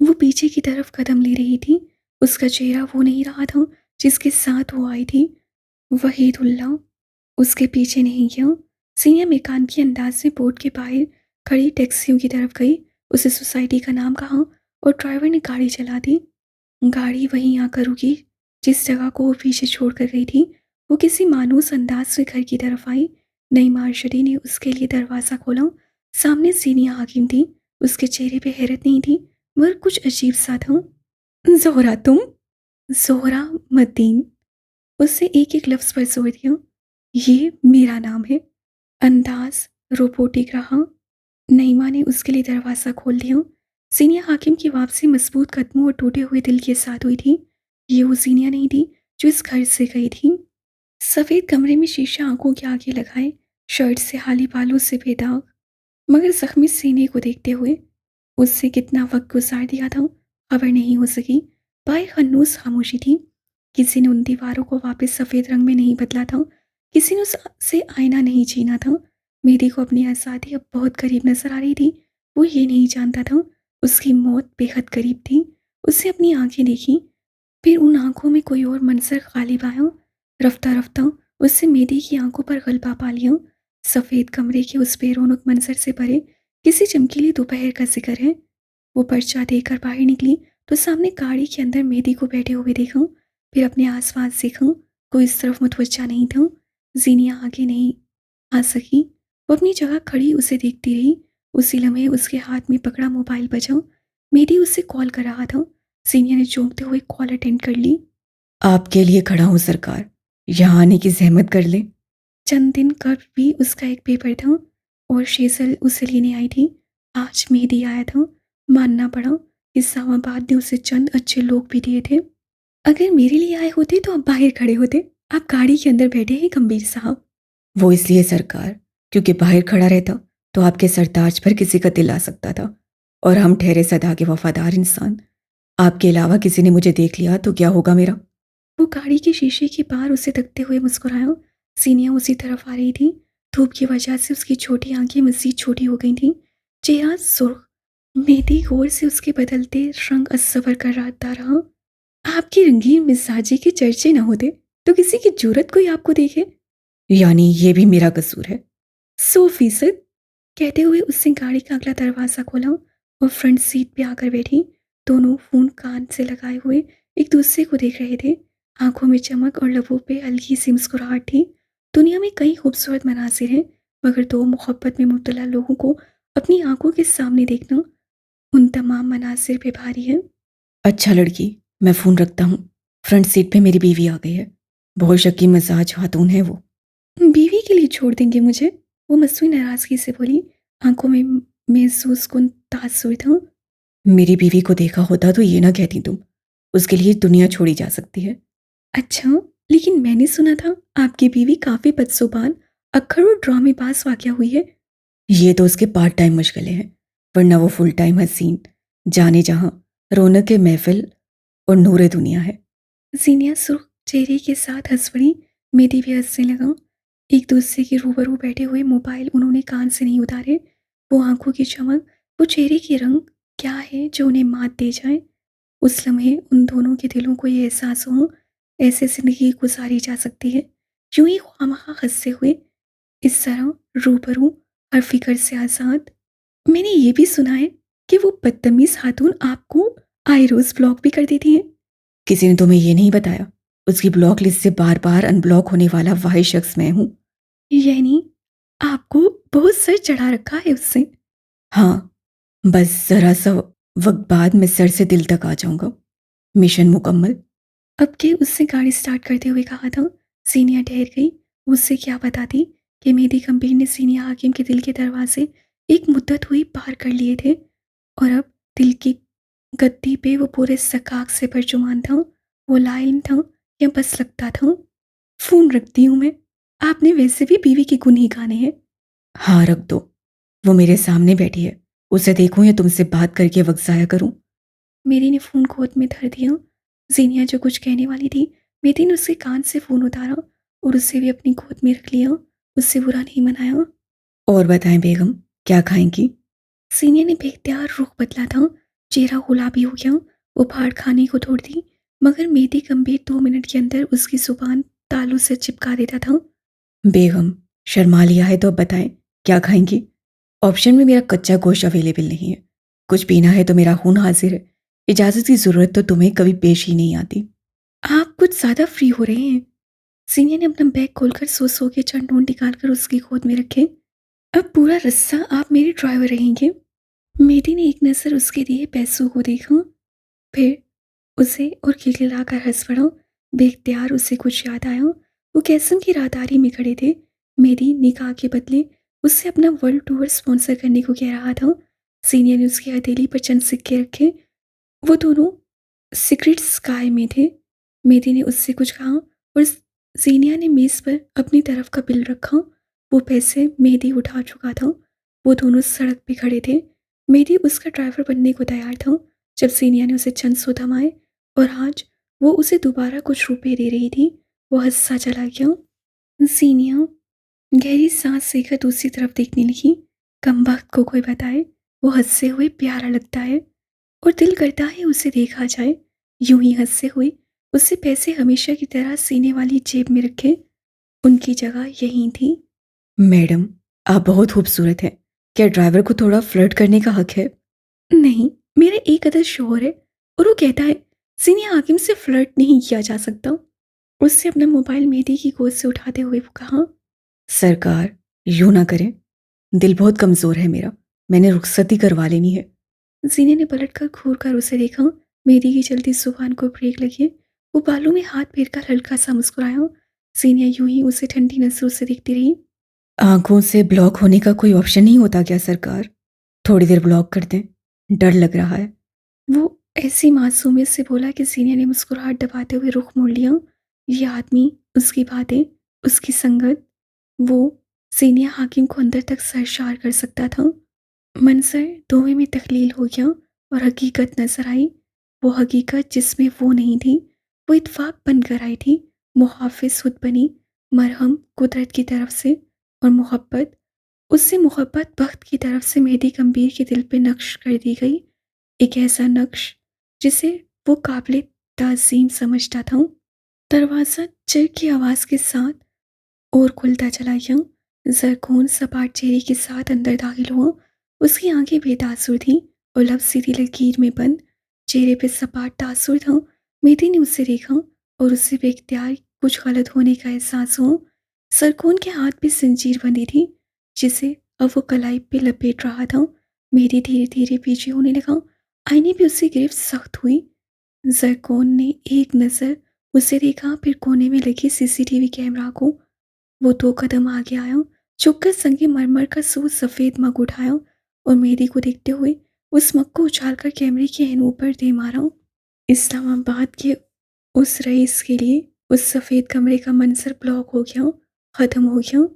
वो पीछे की तरफ कदम ले रही थी। उसका चेहरा वो नहीं रहा था जिसके साथ वो आई थी। वहीदुल्ला उसके पीछे नहीं गया। सीनियर मेकान की अंदाज से बोर्ड के बाहर खड़ी टैक्सियों की तरफ गई। उसे सोसाइटी का नाम कहा और ड्राइवर ने गाड़ी चला दी। गाड़ी वहीं आकर रुकी जिस जगह को वो पीछे छोड़कर गई थी। वो किसी मायूस अंदाज से घर की तरफ आई। नई मार्शरी ने उसके लिए दरवाज़ा खोला। सामने सीनिया हाकिम थी। उसके चेहरे पे हैरत नहीं थी, मगर कुछ अजीब सा था। जोहरा तुम? जोहरा मद्दीन। उससे एक एक लफ्ज़ पर जोर दिया। ये मेरा नाम है। अंदाज रोबोटिक रहा। नईमा ने उसके लिए दरवाज़ा खोल दिया। सीनिया हाकिम की वापसी मजबूत कदमों और टूटे हुए दिल के साथ हुई थी। ये वो सीनिया नहीं थी जो इस घर से गई थी। सफ़ेद कमरे में शीशा आंखों के आगे लगाए, शर्ट से हाली बालों से बेदाग, मगर जख्मी सीने को देखते हुए उससे कितना वक्त गुजार दिया था खबर नहीं हो सकी। बाहर खन्नूस खामोशी थी। किसी ने उन दीवारों को वापस सफ़ेद रंग में नहीं बदला था। किसी ने उससे आईना नहीं छीना था। मेरी को अपनी आज़ादी अब बहुत करीब नजर आ रही थी। वो ये नहीं जानता था उसकी मौत बेहद करीब थी। उसने अपनी आंखें देखी, फिर उन आंखों में कोई और मंजर गालिब आया। रफ्ता रफ्ता उससे मेरी की आंखों पर गलबा पा लिया। सफ़ेद कमरे के उस बेरौनक मंजर से भरे किसी चमकीली दोपहर का जिक्र है। वो पर्चा देकर बाहर निकली तो सामने गाड़ी के अंदर मेहदी को बैठे हुए देखा। फिर अपने आसपास देखा, कोई इस तरफ मुतवज्जा नहीं था। जीनिया आगे नहीं आ सकी। वो अपनी जगह खड़ी उसे देखती रही। उसी लम्हे उसके हाथ में पकड़ा मोबाइल बजा। मेहदी उससे कॉल कर रहा था। सीनिया ने चौंकते हुए कॉल अटेंड कर ली। आपके लिए खड़ा हूं सरकार, यहाँ आने की जहमत कर लें। चंद दिन कब भी उसका एक पेपर था और शेजल उसे लेने आई थी। आज मेहदी आया था। मानना पड़ा, इस्लामाबाद ने उसे चंद अच्छे लोग भी दिए थे। अगर मेरे लिए आए होते तो आप बाहर खड़े होते। आप गाड़ी के अंदर बैठे हैं गंभीर साहब। वो इसलिए सरकार, क्योंकि बाहर खड़ा रहता तो आपके सरताज पर किसी का दिल आ सकता था, और हम ठहरे सदा के वफादार इंसान। आपके अलावा किसी ने मुझे देख लिया तो क्या होगा मेरा? वो गाड़ी के शीशे के पार उसे तकते हुए मुस्कुराया। सीनिया उसी तरफ आ रही थी। धूप की वजह से उसकी छोटी आंखें मजीद छोटी हो गई थीं। चेहरा सुर्ख। मेहदी गौर से उसके बदलते रंग असबर कर रहा। आपकी रंगीन मिजाजी के चर्चे न होते तो किसी की जरूरत कोई आपको देखे। यानी ये भी मेरा कसूर है? 100%। कहते हुए उसने गाड़ी का अगला दरवाज़ा खोला और फ्रंट सीट पे आकर बैठी। दोनों फ़ोन कान से लगाए हुए एक दूसरे को देख रहे थे। आंखों में चमक और लबों पे हल्की सी मुस्कुराहट थी। दुनिया में कई खूबसूरत मनासिर हैं, मगर दो मोहब्बत में मुब्तला लोगों को अपनी आंखों के सामने देखना उन तमाम मनासिर पे भारी है। अच्छा लड़की, मैं फ़ोन रखता हूँ। फ्रंट सीट पे मेरी बीवी आ गई है। बहुत शकी मिजाज खातून है वो। बीवी के लिए छोड़ देंगे मुझे? वो मसूई नाराज़गी से बोली। आंखों में महसूस कुन तासुर था। मेरी बीवी को देखा होता तो ये ना कहती तुम। उसके लिए दुनिया छोड़ी जा सकती है। अच्छा, लेकिन मैंने सुना था आपकी बीवी काफ़ी बदज़ुबान, अक्खर और ड्रामेबाज़ वाक़या हुई है। ये तो उसके पार्ट टाइम मशगले हैं, वरना वो फुल टाइम हसीन, जाने जहाँ, रौनक के महफिल और नूरे दुनिया है। ज़ीनिया सुर्ख चेहरे के साथ हँस पड़ी, मेरी भी हँसने लगा। एक दूसरे के रूबरू बैठे हुए मोबाइल उन्होंने कान से नहीं उतारे। वो आँखों की चमक, वो चेहरे के रंग, क्या है जो उन्हें मात दे जाए? उस लम्हे उन दोनों के दिलों को ये एहसास हो, ऐसे ज़िंदगी गुज़ारी जा सकती है, यूँ ही ख़्वामख़ा हँसते हुए, इस तरह रूबरू हर फ़िक्र से आज़ाद। मैंने ये भी सुना है कि वो बदतमीज़ खातून आपको आए रोज़ ब्लॉक भी कर देती हैं। किसी ने तुम्हें ये नहीं बताया? उसकी ब्लॉक लिस्ट से बार-बार अनब्लॉक होने वाला वाहिद शख्स मैं हूँ। यानी आपको बहुत सर चढ़ा रखा है उससे। हाँ, बस ज़रा-सा वक़्त बाद मैं सर से दिल तक आ जाऊँगा। मिशन मुकम्मल। अब के उससे गाड़ी स्टार्ट करते हुए कहा था। सीनिया ठहर गई। उससे क्या बताती कि मेहदी गंभीर ने सीनिया हाकिम के दिल के दरवाजे एक मुद्दत हुई पार कर लिए थे और अब दिल की गद्दी पे वो पूरे सकाक से परचुमान था। वो लाइम था या बस लगता था। फ़ोन रखती हूँ मैं। आपने वैसे भी बीवी के गुण ही गाने हैं। हाँ, रख दो। वो मेरे सामने बैठी है। उसे देखूँ या तुमसे बात करके वक़्त ज़ाया करूँ? मेरी ने फ़ोन गोद में धर दिया। ज़ीनिया जो कुछ कहने वाली थी, मेरी ने उसके कान से फ़ोन उतारा और उसे भी अपनी गोद में रख लिया। उससे बुरा नहीं मनाया। और बताएँ बेगम, क्या खाएँगी? सीनिया ने बेख्तियार रुख बदला था। चेहरा गुलाबी हो गया। वो फाड़ खाने को तोड़ दी, मगर मेहदी गंभीर 2 मिनट के अंदर उसकी ज़ुबान तालू से चिपका देता था। बेगम, शर्मा लिया है तो अब बताएँ, क्या खाएँगी? ऑप्शन में मेरा कच्चा गोश्त अवेलेबल नहीं है। कुछ पीना है तो मेरा खून हाज़िर है। इजाज़त की ज़रूरत तो तुम्हें कभी पेश ही नहीं आती। आप कुछ ज़्यादा फ्री हो रहे हैं। सीनिया ने अपना बैग खोलकर सो के चंद नोट निकालकर उसकी गोद में रखे। अब पूरा रस्सा आप मेरे ड्राइवर रहेंगे। मेहदी ने एक नज़र उसके दिए पैसों को देखा, फिर उसे और खिलखिलाकर हंस पड़ा। बेख्तियार उसे कुछ याद आया। वो कैसम की राहदारी में खड़े थे। मेरी निकाह के बदले उससे अपना वर्ल्ड टूर स्पॉन्सर करने को कह रहा था। सीनियर ने उसकी हथेली पर चंद सिक्के रखे। वो दोनों सीक्रेट स्काई में थे। मेरी ने उससे कुछ कहा और जीनिया ने मेज़ पर अपनी तरफ का बिल रखा। वो पैसे मेहदी उठा चुका था। वो दोनों सड़क पे खड़े थे। मेहदी उसका ड्राइवर बनने को तैयार था जब सीनिया ने उसे चंद सौ थमाए और आज वो उसे दोबारा कुछ रुपए दे रही थी। वो हंसा चला गया। सीनिया गहरी सांस लेकर दूसरी तरफ देखने लगी। कमबख्त को कोई बताए वो हंसते हुए प्यारा लगता है और दिल करता है उसे देखा जाए। यूं ही हंसते हुए उससे पैसे हमेशा की तरह सीने वाली जेब में रखे। उनकी जगह यहीं थी। मैडम, आप बहुत खूबसूरत हैं। क्या ड्राइवर को थोड़ा फ्लर्ट करने का हक है? नहीं, मेरा एक अदद शोहर है और वो कहता है सीनिया हाकिम से फ्लर्ट नहीं किया जा सकता। उससे अपना मोबाइल मेहदी की गोद से उठाते हुए वो कहा। सरकार, यूँ ना करें। दिल बहुत कमज़ोर है मेरा। मैंने रुखसती करवा लेनी है। जीने ने पलटकर घूर कर उसे देखा। मेरी की चलती जुबान को ब्रेक लगी। वो बालों में हाथ फेर कर हल्का सा मुस्कुराया। सीनिया यूं ही उसे ठंडी नजरों से देखती रही। आँखों से ब्लॉक होने का कोई ऑप्शन नहीं होता क्या सरकार? थोड़ी देर ब्लॉक कर दें। डर लग रहा है। वो ऐसी मासूमियत से बोला कि सीनिया ने मुस्कुराहट दबाते हुए रुख मोड़ लिया। ये आदमी, उसकी बातें, उसकी संगत, वो सीनिया हाकिम को अंदर तक सरशार कर सकता था। मंजर दोवे में तकलील हो गया और हकीकत नजर आई। वो हकीकत जिसमें वो नहीं थी। वो इत्फाक बनकर आई थी। मुहाफिज खुद बनी, मरहम कुदरत की तरफ से और मोहब्बत, उससे मोहब्बत वक्त की तरफ से मेहदी गंभीर के दिल पे नक्श कर दी गई। एक ऐसा नक्श जिसे वो काबिल ताज़ीम समझता था। दरवाज़ा चर की आवाज़ के साथ और खुलता चला गया। ज़रकौन सपाट चेहरे के साथ अंदर दाखिल हुआ। उसकी आंखें बेतासुर थीं और लब सीधी लकीर में बंद। चेहरे पे सपाट तासुर था। मेहदी ने उसे देखा और उससे बेख्तियार कुछ गलत होने का एहसास हुआ। सरकौन के हाथ पे जंजीर बंधी थी जिसे अब वो कलाई पे लपेट रहा था। मेहदी धीरे धीरे पीछे होने लगा। आईने पे उसकी गिरफ्त सख्त हुई। ज़रकौन ने एक नज़र उसे देखा, फिर कोने में लगी सीसीटीवी कैमरा को। वो 2 कदम आगे आया, झुककर संगमरमर का सूत सफ़ेद मग उठाया और मेहदी को देखते हुए उस मग को उछालकर कैमरे के एन ऊपर दे मारा। इस्लामाबाद के उस रईस के लिए उस सफ़ेद कमरे का मंज़र ब्लॉक हो गया, ख़त्म हो गया।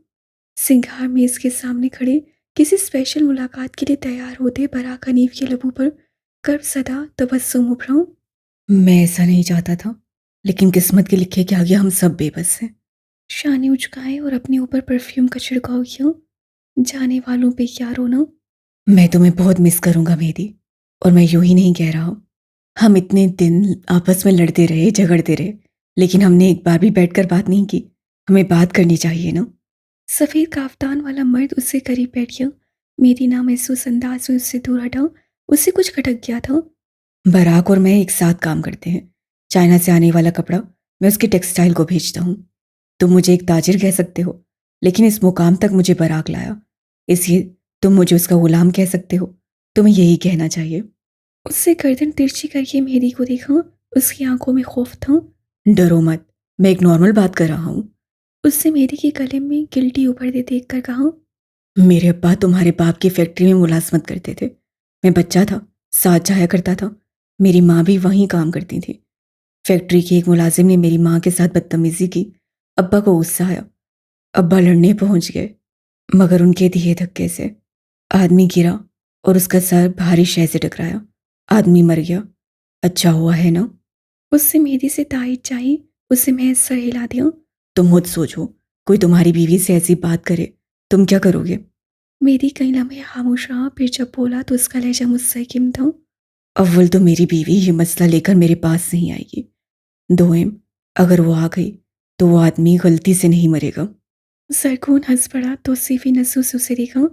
सिंगार मेज़ के सामने खड़े किसी स्पेशल मुलाकात के लिए तैयार होते बराक हनीफ के लबों पर कर्व सदा तबस्सुम उभरा। मैं ऐसा नहीं चाहता था, लेकिन किस्मत के लिखे के आगे हम सब बेबस हैं। शाने उचकाए और अपने ऊपर परफ्यूम का छिड़काव किया। जाने वालों पे क्या रोना। मैं तुम्हें बहुत मिस करूंगा मेहदी, और मैं यूं ही नहीं कह रहा हूँ। हम इतने दिन आपस में लड़ते रहे, झगड़ते रहे, लेकिन हमने एक बार भी बैठकर बात नहीं की। हमें बात करनी चाहिए ना। सफ़ेद काफ्तान वाला मर्द उससे करीब बैठ गया। मेरी नामहसूस अंदाज में उससे दूर हटा। उससे कुछ खटक गया था। बराक और मैं एक साथ काम करते हैं। चाइना से आने वाला कपड़ा मैं उसके टेक्सटाइल को भेजता हूँ। तुम मुझे एक ताजिर कह सकते हो, लेकिन इस मुकाम तक मुझे बराक लाया, इसलिए तुम मुझे उसका गुलाम कह सकते हो। तुम्हें यही कहना चाहिए। उससे गर्दन तिरछी करके मेरी को देखा। उसकी आंखों में खौफ था। डरो मत, मैं एक नॉर्मल बात कर रहा हूँ। उससे मेरी के गले में गिल्टी उभरते देख कर कहा। मेरे अब्बा तुम्हारे बाप की फैक्ट्री में मुलाजमत करते थे। मैं बच्चा था, साथ जाया करता था। मेरी माँ भी वहीं काम करती थी। फैक्ट्री के एक मुलाजिम ने मेरी माँ के साथ बदतमीजी की। अब्बा को गुस्सा आया। अब्बा लड़ने पहुंच गए, मगर उनके दिए धक्के से आदमी गिरा और उसका सर भारी शय से टकराया। आदमी मर गया। अच्छा हुआ है ना। उससे मेरी से तायद चाहिए। उसे मैं सर हिला दिया। तुम खुद सोचो, कोई तुम्हारी बीवी से ऐसी बात करे, तुम क्या करोगे। मेरी कई लम्हे खामोश रहा, फिर जब बोला तो उसका लहजा मुस्तकिम था। अव्वल तो मेरी बीवी ये मसला लेकर मेरे पास नहीं आएगी। दोएम, अगर वो आ गई तो वो आदमी गलती से नहीं मरेगा। सरकून हंस पड़ा तो सीफी नसू से उसे देखा।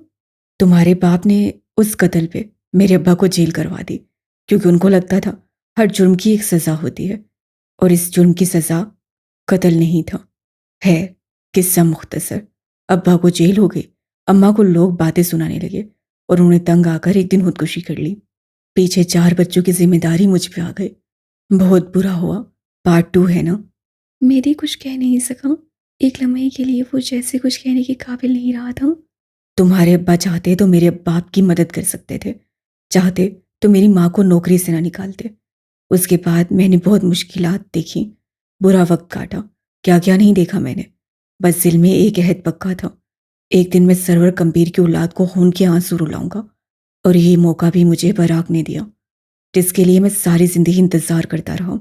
तुम्हारे बाप ने उस कत्ल पे मेरे अब्बा को जेल करवा दी, क्योंकि उनको लगता था हर जुर्म की एक सज़ा होती है, और इस जुर्म की सज़ा कत्ल नहीं था। है किस्सा मुख्तसर। अब्बा को जेल हो गई। अम्मा को लोग बातें सुनाने लगे और उन्हें तंग आकर एक दिन खुदकुशी कर ली। पीछे 4 बच्चों की जिम्मेदारी मुझ पे आ गई। बहुत बुरा हुआ। पार्ट 2 है ना। मेरी कुछ कह नहीं सका। एक लम्हे के लिए वो जैसे कुछ कहने के काबिल नहीं रहा था। तुम्हारे अब्बा चाहते तो मेरे बाप की मदद कर सकते थे। चाहते तो मेरी माँ को नौकरी से ना निकालते। उसके बाद मैंने बहुत मुश्किलात देखी, बुरा वक्त काटा। क्या क्या नहीं देखा मैंने। बस दिल में एक अहद पक्का था, एक दिन मैं सरवर कम्पीर की औलाद को खून के आंसू रुलाऊंगा। और ये मौका भी मुझे बराक ने दिया, जिसके लिए मैं सारी जिंदगी इंतजार करता रहा।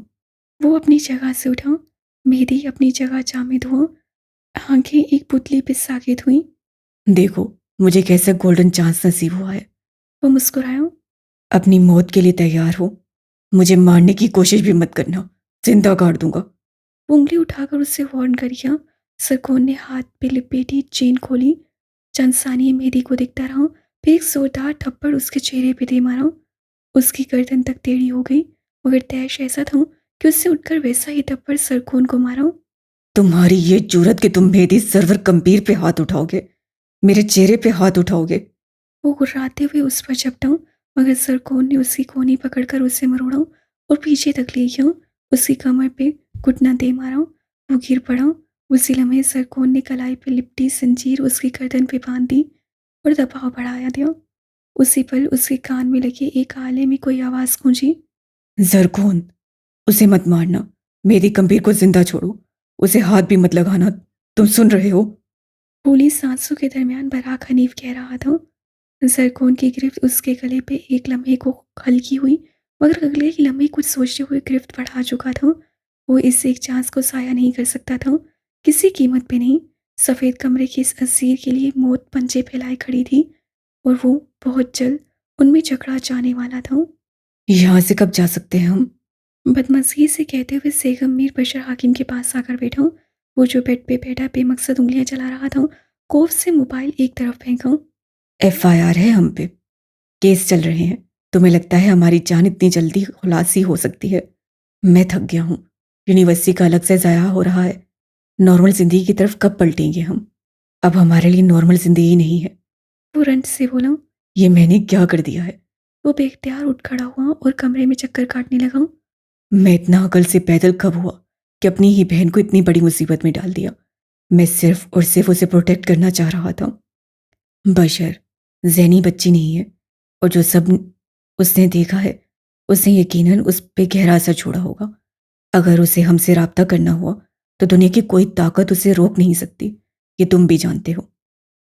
वो अपनी जगह से उठा। मेरी अपनी जगह जामिद हुआ। आंखें एक पुतली पे साकित हुई। देखो, मुझे कैसा गोल्डन चांस नसीब हुआ है। वो मुस्कुराया। अपनी मौत के लिए तैयार हो। मुझे मारने की कोशिश भी मत करना, जिंदा काट दूंगा। वो उंगली उठाकर उससे वार्न कर गया। सरकोन ने हाथ पे लिपेटी चेन खोली। चंद सानिये मेरी को दिखता रहा, फिर एक जोरदार थप्पड़ उसके चेहरे पे दे मारा। उसकी गर्दन तक टेढ़ी हो गई, मगर तैश ऐसा था कि उससे उठकर वैसा ही थप्पड़ सरकोन को मारा। तुम्हारी ये जुरत कि तुम मेरी सरवर कम्पीर पे हाथ उठाओगे, मेरे चेहरे पे हाथ उठाओगे। वो गुर्राते हुए उस पर झपटा, मगर सरकोन ने उसकी कोहनी पकड़कर उसे मरोड़ा और पीछे तक ले गया। उसकी कमर पे घुटना दे मारा। वो गिर पड़ा। उसी लम्हे सरकोन ने कलाई पे लिपटी जंजीर उसकी गर्दन पे बांध दी और दबाव बढ़ाया दिया। उसी पल उसके कान में लगे एक आले में कोई आवाज़ गूंजी। जरकौन, उसे मत मारना। मेरी कम्पीर को जिंदा छोड़ो। उसे हाथ भी मत लगाना। तुम सुन रहे हो। फूली सांसों के दरमियान बराक हनीफ कह रहा था। जरकोन की गिरफ्त उसके गले पे एक लम्हे को हल्की हुई, मगर अगले ही लम्हे कुछ सोचते हुए गिरफ्त बढ़ा चुका था। वो इस एक चांस को साया नहीं कर सकता था, किसी कीमत पे नहीं। सफ़ेद कमरे के इस असीर के लिए मौत पंजे फैलाए खड़ी थी, और वो बहुत जल्द उनमें जकड़ा जाने वाला था। यहां से कब जा सकते हैं हम। बदमज़गी से कहते हुए सेगम मीर बशर हाकिम के पास आकर बैठा। वो जो बेड पे बैठा बेमकसद उंगलियां चला रहा था, कोफ से मोबाइल एक तरफ फेंका। FIR है हम पे। केस चल रहे हैं। तुम्हें लगता है हमारी जान इतनी जल्दी खुलासी हो सकती है। मैं थक गया हूँ। यूनिवर्सिटी का अलग से ज़ाया हो रहा है। नॉर्मल जिंदगी की तरफ कब पलटेंगे हम। अब हमारे लिए नॉर्मल जिंदगी नहीं है। वो रंज से बोला। ये मैंने क्या कर दिया है। वो बेख्तियार उठ खड़ा हुआ और कमरे में चक्कर काटने लगा। मैं इतना अकल से पैदल कब हुआ कि अपनी ही बहन को इतनी बड़ी मुसीबत में डाल दिया। मैं सिर्फ और सिर्फ उसे प्रोटेक्ट करना चाह रहा था। बशर जहनी बच्ची नहीं है, और जो सब उसने देखा है उसने यकीनन उस पे गहरा असर छोड़ा होगा। अगर उसे हमसे राब्ता करना हुआ तो दुनिया की कोई ताकत उसे रोक नहीं सकती। ये तुम भी जानते हो।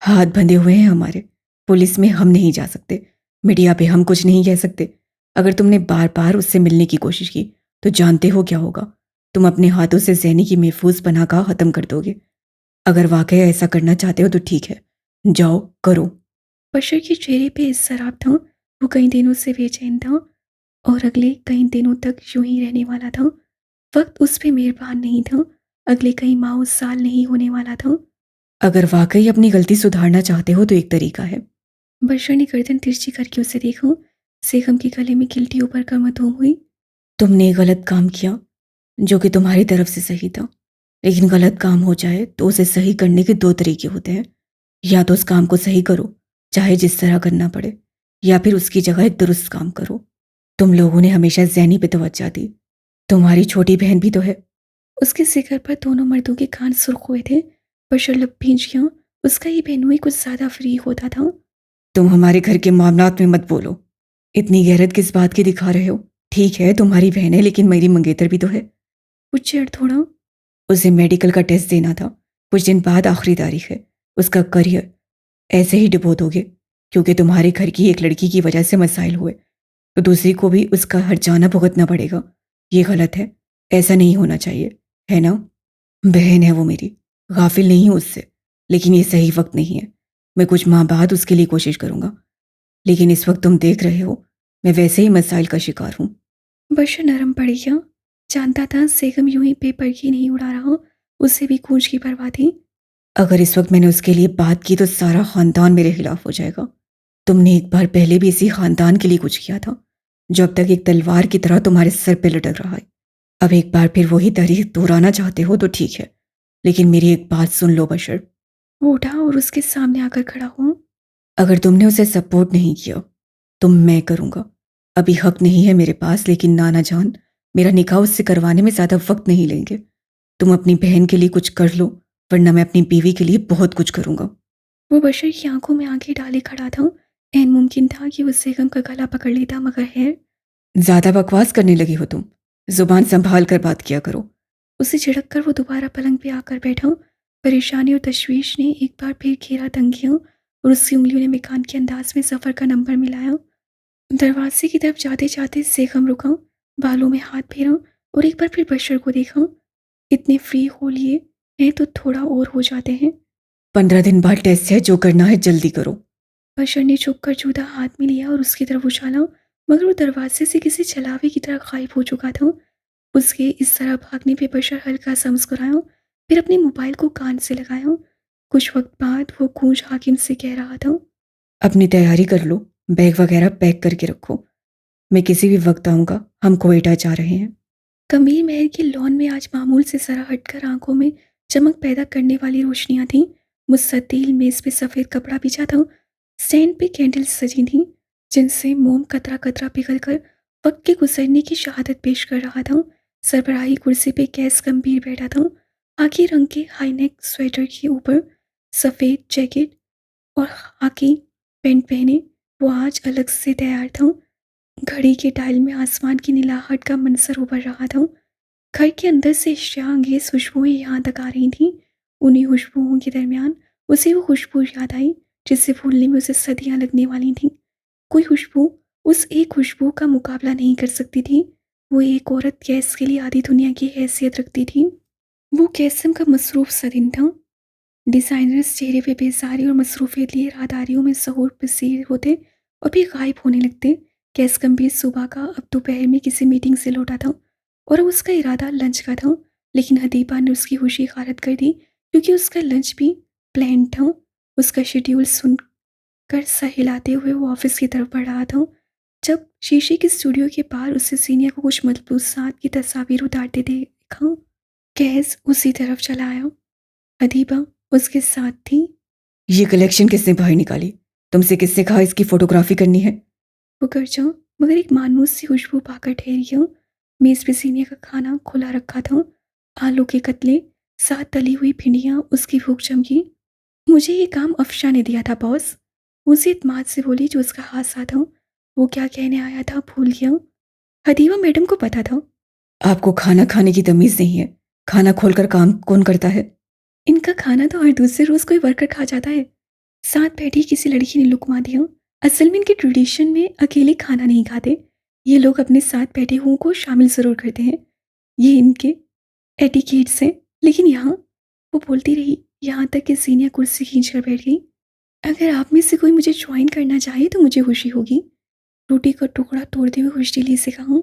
हाथ बंधे हुए हैं हमारे। पुलिस में हम नहीं जा सकते, मीडिया पे हम कुछ नहीं कह सकते। अगर तुमने बार बार उससे मिलने की कोशिश की तो जानते हो क्या होगा? तुम अपने हाथों से ज़ैनी की महफूज पनाह का ख़त्म कर दोगे। अगर वाकई ऐसा करना चाहते हो तो ठीक है, जाओ करो। बशर के चेहरे पे इस शराब था। वो कई दिनों से बेचैन था और अगले कई दिनों तक यूं ही रहने वाला था। वक्त उस पे मेहरबान नहीं था। अगले कई माह उस साल नहीं होने वाला था। अगर वाकई अपनी गलती सुधारना चाहते हो तो एक तरीका है। बशर ने गर्दन तिरछी करके उसे देखा। सेगम के गले में गिल्टी ऊपर कर मधुम हुई। तुमने गलत काम किया, जो कि तुम्हारी तरफ से सही था। लेकिन गलत काम हो जाए तो उसे सही करने के दो तरीके होते हैं। या तो उस काम को सही करो, चाहे जिस तरह करना पड़े, या फिर उसकी जगह एक दुरुस्त काम करो। तुम लोगों ने हमेशा ज़ैनी पे तवज्जो दी। तुम्हारी छोटी बहन भी तो है। उसके सिर पर दोनों मर्दों के कान सुर्ख हुए थे। बशर लब भींच गया। उसका ये बहनोई कुछ ज्यादा फ्री होता था। तुम हमारे घर के मामलात में मत बोलो। इतनी गैरत किस बात की दिखा रहे हो? ठीक है तुम्हारी बहन है, लेकिन मेरी मंगेतर भी तो है। वो चिढ़ थोड़ा। उसे मेडिकल का टेस्ट देना था। कुछ दिन बाद आखिरी तारीख है। उसका करियर ऐसे ही डुबो दोगे क्योंकि तुम्हारे घर की एक लड़की की वजह से मसाइल हुए तो दूसरी को भी उसका हर्जाना भुगतना पड़ेगा। ये गलत है, ऐसा नहीं होना चाहिए, है ना? बहन है वो मेरी, गाफिल नहीं हूँ उससे। लेकिन ये सही वक्त नहीं है। मैं कुछ माह बाद उसके लिए कोशिश करूंगा, लेकिन इस वक्त तुम देख रहे हो मैं वैसे ही मसाइल का शिकार हूँ। बशर नरम पड़ गया। जानता था सेगम यूं ही पेपर की नहीं उड़ा रहा। उसे भी खूंज की परवाह थी। अगर इस वक्त मैंने उसके लिए बात की तो सारा खानदान मेरे खिलाफ हो जाएगा। तुमने एक बार पहले भी इसी खानदान के लिए कुछ किया था, जो अब तक एक तलवार की तरह तुम्हारे सर पे लटक रहा है। अब एक बार फिर वही तारीख दोहराना चाहते हो तो ठीक है, लेकिन मेरी एक बात सुन लो बशर। वो उठा और उसके सामने आकर खड़ा हुआ। अगर तुमने उसे सपोर्ट नहीं किया तो मैं करूंगा। अभी हक नहीं है मेरे पास, लेकिन नाना जान मेरा निकाह उससे करवाने में ज़्यादा वक्त नहीं लेंगे। तुम अपनी बहन के लिए कुछ कर लो, वरना मैं अपनी बीवी के लिए बहुत कुछ करूंगा। वो बशर की आंखों में आंखें डाले खड़ा था। ऐन मुमकिन था कि वो सेगम का गला पकड़ लेता, मगर है। ज़्यादा बकवास करने लगी हो तुम। जुबान संभाल कर बात किया करो। उसे झिड़क कर वो दोबारा पलंग पे आकर बैठा। परेशानी और तशवीश ने एक बार फिर घेरा तंग किया और उसकी उंगलियों ने मेकान के अंदाज में सफ़र का नंबर मिलाया। दरवाजे की तरफ जाते जाते सेगम रुका। बालों में हाथ फेरा और एक बार फिर बशर को देखा। इतने फ्री हो लिए हैं तो थोड़ा और हो जाते हैं। 15 दिन बाद टेस्ट है, जो करना है जल्दी करो। बशर ने चुप कर जूता हाथ में लिया और उसकी तरफ उछाला, मगर वो दरवाजे से किसी छलावे की तरह गायब हो चुका था। उसके इस तरह भागने पे बशर हल्का सा मुस्कुराया, फिर अपने मोबाइल को कान से लगाया। कुछ वक्त बाद वो गूंज हाकिम से कह रहा था। अपनी तैयारी कर लो, बैग वगैरह पैक करके रखो। मैं किसी भी वक्त आऊँगा, हम कोएटा जा रहे हैं। गंभीर महल के लॉन में आज मामूल से जरा हटकर आंखों में चमक पैदा करने वाली रोशनियां थीं। मुस्ततील मेज पे सफ़ेद कपड़ा बिछा था। स्टैंड पे कैंडल्स सजी थीं, जिनसे मोम कतरा कतरा पिघल कर वक्त के गुजरने की शहादत पेश कर रहा था। सरबराही कुर्सी पे कैस गंभीर बैठा था। खाकी रंग के हाई नेक स्वेटर के ऊपर सफ़ेद जैकेट और खाकी पैंट पहने वो आज अलग से तैयार था। घड़ी के डायल में आसमान की नीलाहट का मंजर उभर रहा था। घर के अंदर से अंगेज खुशबुएं यहाँ तक आ रही थीं। उन्हीं खुशबुओं के दरमियान उसे वो खुशबू याद आई, जिससे भूलने में उसे सदियां लगने वाली थीं। कोई खुशबू उस एक खुशबू का मुकाबला नहीं कर सकती थी। वो एक औरत गैस के लिए आधी दुनिया की हैसियत रखती थी। वो कैसम का मसरूफ सा दिन था। डिज़ाइनर्स चेहरे पे बेजारी और मसरूफियत लिए राहदारियों में ज़हूर पसीर होते और फिर गायब होने लगते। कैस गंभीर सुबह का अब दोपहर में किसी मीटिंग से लौटा था और अब उसका इरादा लंच का था, लेकिन हदीबा ने उसकी खुशी गारत कर दी, क्योंकि उसका लंच भी प्लान था। उसका शेड्यूल सुनकर सर हिलाते हुए वो ऑफिस की तरफ बढ़ रहा था, जब शीशे के स्टूडियो के पार उससे सीनियर को कुछ मलबूसात की तस्वीर उतारते देखा। कैस उसी तरफ चला आया। हदीबा उसके साथ थी। ये कलेक्शन किसने बाहर निकाली? तुमसे किसने कहा इसकी फोटोग्राफी करनी है? वो कर जाऊं, मगर एक मानूस सी खुशबू पाकर ठहर गया। मेज पे सीने का खाना खुला रखा था। आलू के कतले, साथ तली हुई भिंडियाँ, उसकी भूख चमकी। मुझे ये काम अफशा ने दिया था बॉस। उसी इत्मीनान से बोली जो उसका हादसा था। वो क्या कहने आया था भूल गया। हदीबा मैडम को पता था। आपको खाना खाने की तमीज़ नहीं है। खाना खोलकर काम कौन करता है? इनका खाना तो हर दूसरे रोज कोई वर्कर खा जाता है। साथ बैठी किसी लड़की ने लुकमा दिया। असल में इनके ट्रेडिशन में अकेले खाना नहीं खाते। ये लोग अपने साथ बैठे हुओं को शामिल जरूर करते हैं। ये इनके एटिकेट्स हैं। लेकिन यहाँ, वो बोलती रही, यहाँ तक कि सीनिया कुर्सी खींच कर बैठ गई। अगर आप में से कोई मुझे ज्वाइन करना चाहे तो मुझे खुशी होगी। रोटी का टुकड़ा तोड़ते हुए खुशदिली से कहा।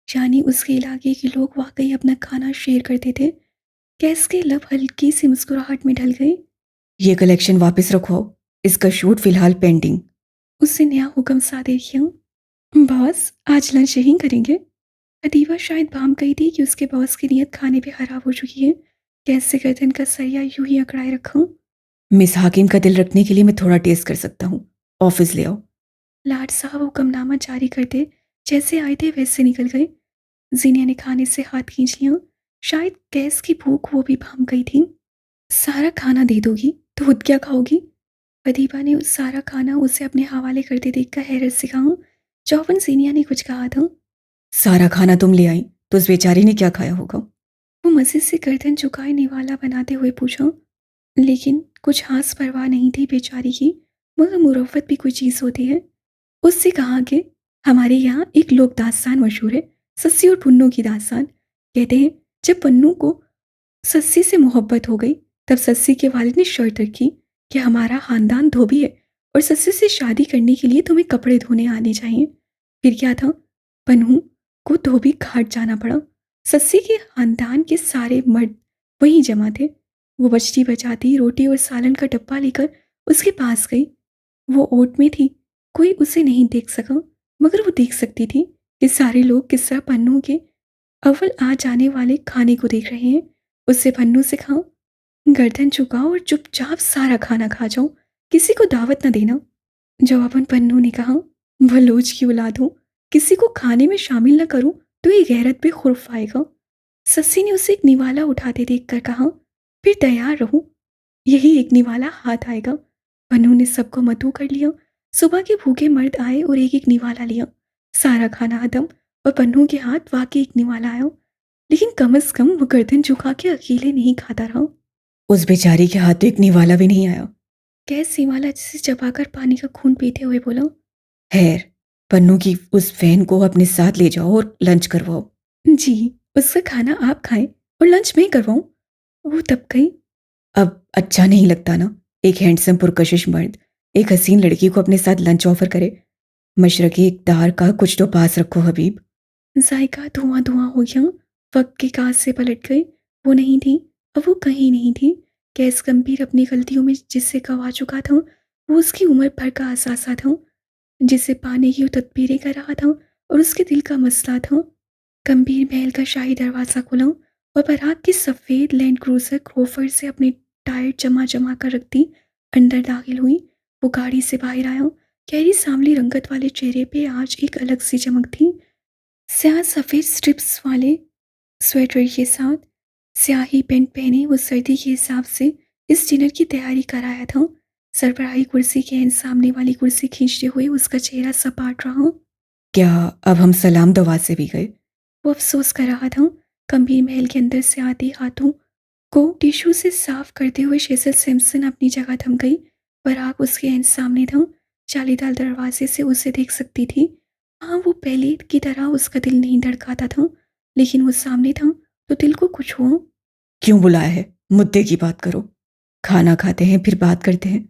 यानी उसके इलाके के लोग वाकई अपना खाना शेयर करते थे। कैस के लब हल्की सी मुस्कुराहट में ढल गए। ये कलेक्शन वापस रखवाओ। इसका शूट फिलहाल पेंडिंग। उससे नया हुक्म सादर किया। बॉस, आज लंच यहीं करेंगे। अदीबा शायद भाम गई थी कि उसके बॉस की नीयत खाने पे खराब हो चुकी है। कैसे गर्दन का सरिया यूं ही अकड़ाए रखा। मिस हाकिम का दिल रखने के लिए मैं थोड़ा टेस्ट कर सकता हूँ। ऑफिस ले आओ। लाड साहब हुक्मनामा जारी करते जैसे आए थे वैसे निकल गए। जीनिया ने खाने से हाथ खींच लिया। शायद गैस की भूख वो भी भाम गई थी। सारा खाना दे दोगी तो खुद क्या खाओगी? अदीबा ने उस सारा खाना उसे अपने हवाले करते देखकर हैरत से कहा। चौवन जीनिया ने कुछ कहा था। सारा खाना तुम ले आई तो उस बेचारी ने क्या खाया होगा? वो मजे से गर्दन झुकाए निवाला बनाते हुए पूछा। लेकिन कुछ हास परवाह नहीं थी बेचारी की। मगर मुरव्वत भी कोई चीज़ होती है। उससे कहा कि हमारे यहाँ एक लोक दास्तान मशहूर है, सस्सी और पुन्नू की दास्तान। कहते हैं जब पन्नू को सस्सी से मोहब्बत हो गई तब सस्सी के वालिद ने शर्त रखी कि हमारा खानदान धोबी है और सस्सी से शादी करने के लिए तुम्हें कपड़े धोने आने चाहिए। फिर क्या था, पन्नू को धोबी घाट जाना पड़ा। सस्सी के खानदान के सारे मर्द वहीं जमा थे। वो बजती बजाती रोटी और सालन का डब्बा लेकर उसके पास गई। वो ओट में थी। कोई उसे नहीं देख सका, मगर वो देख सकती थी कि सारे लोग किस तरह पन्नू के अव्वल आ जाने वाले खाने को देख रहे हैं। उससे पन्नू से कहा, गर्दन झुकाओ और चुपचाप सारा खाना खा जाओ, किसी को दावत न देना। जवाबन पन्नू ने कहा, बलोच की औलाद हूँ, किसी को खाने में शामिल न करूं तो ये गैरत पे खुर्फ आएगा। सस्सी ने उसे एक निवाला उठाते देखकर कहा, फिर तैयार रहो, यही एक निवाला हाथ आएगा। पन्नू ने सबको मतू कर लिया। सुबह के भूखे मर्द आए और एक एक निवाला लिया। सारा खाना हदम और पन्नू के हाथ वाकई एक निवाला आया। लेकिन कम से कम वो गर्दन झुका के अकेले नहीं खाता रहा। उस बेचारी के हाथ तो एक निवाला भी नहीं आया। गैस निवाला जिसे चबाकर पानी का खून पीते हुए बोला। खैर, पन्नू की उस फैन को अपने साथ ले जाओ और लंच करवाओ। जी, उसका खाना आप खाएं और लंच मैं करवाऊं। वो तब गई। अब अच्छा नहीं लगता ना, एक हैंडसम पुरकशिश मर्द एक हसीन लड़की को अपने साथ लंच ऑफर करे। मशरकी इक़्तिदार का कुछ तो पास रखो हबीब। जायका धुआं धुआं हो गया। वक्त के काज से पलट गई। वो नहीं थी, अब वो कहीं नहीं थी। कैस गंभीर अपनी गलतियों में जिससे गवा चुका था, वो उसकी उम्र भर का असासा था, जिसे पाने की वो तदबीरें कर रहा था और उसके दिल का मसला था। गंभीर महल का शाही दरवाज़ा खुला और बरात की सफ़ेद लैंड क्रूजर क्रोफर से अपने टायर जमा जमा कर रखती अंदर दाखिल हुई। वो गाड़ी से बाहर आया। गहरी सांवली रंगत वाले चेहरे पे आज एक अलग सी चमक थी। स्याह सफ़ेद स्ट्रिप्स वाले स्वेटर के साथ स्याही पैंट पहने वो सर्दी के हिसाब से इस डिनर की तैयारी कराया था। सरबराही कुर्सी के एंड सामने वाली कुर्सी खींचते हुए उसका चेहरा सपाट रहा। क्या अब हम सलाम दवा से भी गए? वो अफसोस कर रहा था। गंभीर महल के अंदर से आते हाथों को टिश्यू से साफ करते हुए शेसल सैमसन अपनी जगह थम गई। पराग उसके एंड सामने था। जालीदार दरवाजे से उसे देख सकती थी। हाँ, वो पहले की तरह उसका दिल नहीं धड़काता था, लेकिन वो सामने था तो दिल को कुछ हुआ। क्यों बुलाया है? मुद्दे की बात करो। खाना खाते हैं फिर बात करते हैं।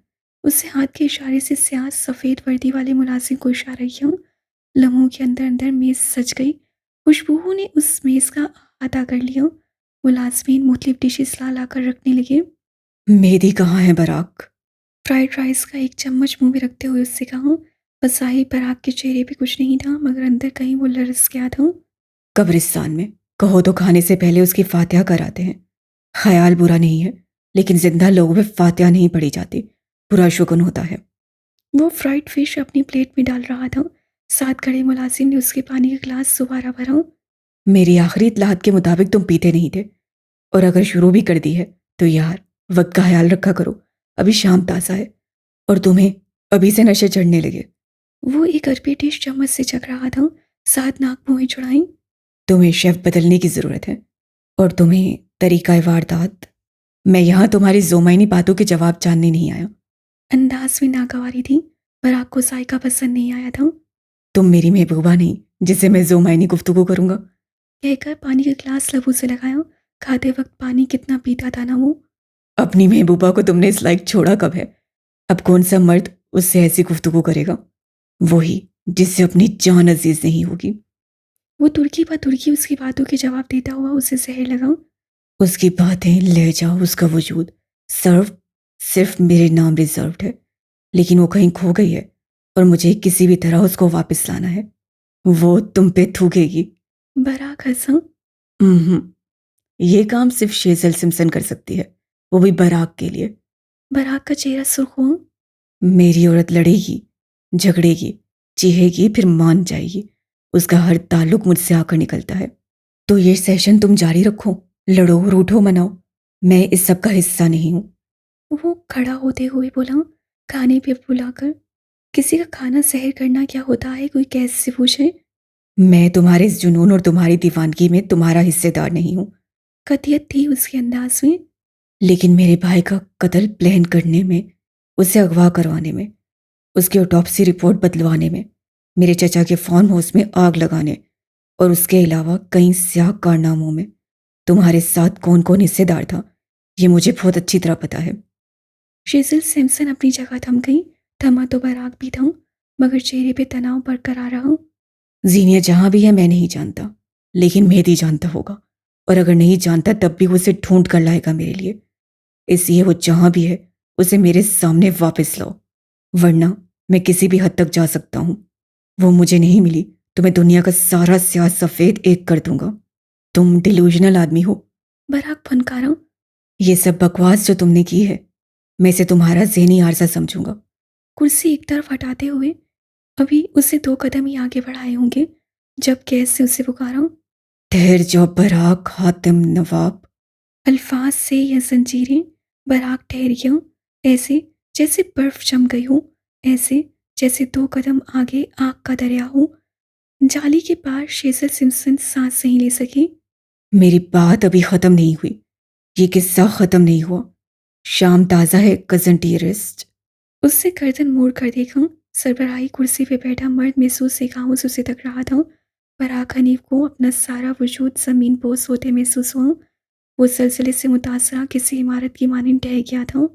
उससे हाथ के इशारे से स्याह सफ़ेद वर्दी वाले मुलाजिम को इशारा किया। लम्हों के अंदर अंदर मेज़ सज गई। खुशबू ने उस मेज़ का अहाता कर लिया। मुलाजमीन मुख्तलिफ डिशेस ला ला कर रखने लगे। मेहदी कहाँ है बराक? फ्राइड राइस का एक चम्मच मुंह में रखते हुए उससे कहा। बसाही पराग के चेहरे पे कुछ नहीं था, मगर अंदर कहीं वो लरस गया था। कब्रिस्तान में। कहो तो खाने से पहले उसकी फातिहा कराते हैं। ख्याल बुरा नहीं है, लेकिन जिंदा लोगों पे फातिहा नहीं पड़ी जाती, बुरा शुगुन होता है। वो फ्राइड फिश अपनी प्लेट में डाल रहा था। साथ खड़े मुलाजिम ने उसके पानी का गिलास दोबारा भरा। मेरी आखिरी इत्तलात के मुताबिक तुम पीते नहीं थे, और अगर शुरू भी कर दी है तो यार वक्त का ख्याल रखा करो। अभी शाम ताज़ा है और तुम्हें अभी से नशे चढ़ने लगे। वो एक अरबी डिश चम्मच से चख रहा था। साथ नाक मुँह में चढ़ाई। तुम्हें शेफ बदलने की ज़रूरत है और तुम्हें तरीका वारदात। मैं यहाँ तुम्हारी ज़ोमाइनी बातों के जवाब जानने नहीं आया। अंदाज में नागवारी थी। बराक को जायका पसंद नहीं आया था। तुम मेरी महबूबा नहीं जिससे मैं ज़ोमाइनी गुफ्तगू करूँगा। कहकर पानी का गिलास लबों से लगाया। खाते वक्त पानी कितना पीता था ना वो। अपनी महबूबा को तुमने इस लायक छोड़ा कब है? अब कौन सा मर्द उससे ऐसी गुफ्तगू करेगा? वही जिससे अपनी जान अजीज नहीं होगी। वो तुर्की पर तुर्की उसकी बातों के जवाब देता हुआ उसे जहर लगा। उसकी बातें, लहजा, उसका वजूद सर्व सिर्फ मेरे नाम रिजर्व्ड है, लेकिन वो कहीं खो गई है और मुझे किसी भी तरह उसको वापस लाना है। वो तुम पे थूकेगी। बराक हंसा। हम्म, ये काम सिर्फ शेजल सिम्सन कर सकती है, वो भी बराक के लिए। बराक का चेहरा सुर्ख हुआ। मेरी औरत लड़ेगी, झगड़ेगी, चीखेगी, फिर मान जाएगी। उसका हर ताल्लुक मुझसे आकर निकलता है। तो ये सेशन तुम जारी रखो, लड़ो, रूठो, मनाओ। मैं इस सब का हिस्सा नहीं हूं। वो खड़ा होते हुए बोला, खाने पे बुलाकर। किसी का खाना सहर करना क्या होता है, कोई कैसे पूछे। मैं तुम्हारे इस जुनून और तुम्हारी दीवानगी में तुम्हारा हिस्सेदार नहीं हूं। कतियत थी उसके अंदाज में। लेकिन मेरे भाई का कत्ल प्लान करने में, उसे अगवा करवाने में, उसकी ऑटोप्सी रिपोर्ट बदलवाने में, मेरे चचा के फार्म हाउस में आग लगाने और उसके अलावा कई स्याह कारनामों में तुम्हारे साथ कौन कौन हिस्सेदार था, ये मुझे बहुत अच्छी तरह पता है। शेजिल सिम्सन अपनी जगह थम गई। थमा तो बराक भी था, मगर चेहरे पे तनाव बरकरार रहा। जीनिया जहां भी है मैं नहीं जानता, लेकिन मेहदी जानता होगा, और अगर नहीं जानता तब भी वो उसे ढूंढ कर लाएगा मेरे लिए। इसलिए वो जहां भी है उसे मेरे सामने वापस लाओ, वरना मैं किसी भी हद तक जा सकता हूं। वो मुझे नहीं मिली तो मैं दुनिया का सारा स्याह सफेद एक कर दूंगा। तुम डिल्यूजनल आदमी हो। बराक फनकारा। ये सब बकवास जो तुमने की है, मैं इसे तुम्हारा ज़हनी आरसा समझूंगा। कुर्सी एक तरफ हटाते हुए, अभी उसे 2 कदम ही आगे बढ़ाए होंगे जब गैस से उसे पुकारा। ठहर जाओ बराक हातिम नवाब। अल्फाज से यह जंजीरें। बराक ठहर गया, ऐसे जैसे बर्फ जम गई हो, ऐसे जैसे 2 कदम आगे आग का दरिया हो। जाली के पार शेजल सिम्सन सांस नहीं ले सकी। मेरी बात अभी ख़त्म नहीं हुई, ये किस्सा ख़त्म नहीं हुआ। शाम ताज़ा है कज़न डियरेस्ट। उससे गर्दन मोड़ कर देखा। सरबराही कुर्सी पे बैठा मर्द महसूस से खामोश उसे तक रहा था। बराक हनीफ को अपना सारा वजूद ज़मीन बोस होते महसूस हुआ। वो जलजले से मुतासरा किसी इमारत की मानिंद ढह गया था।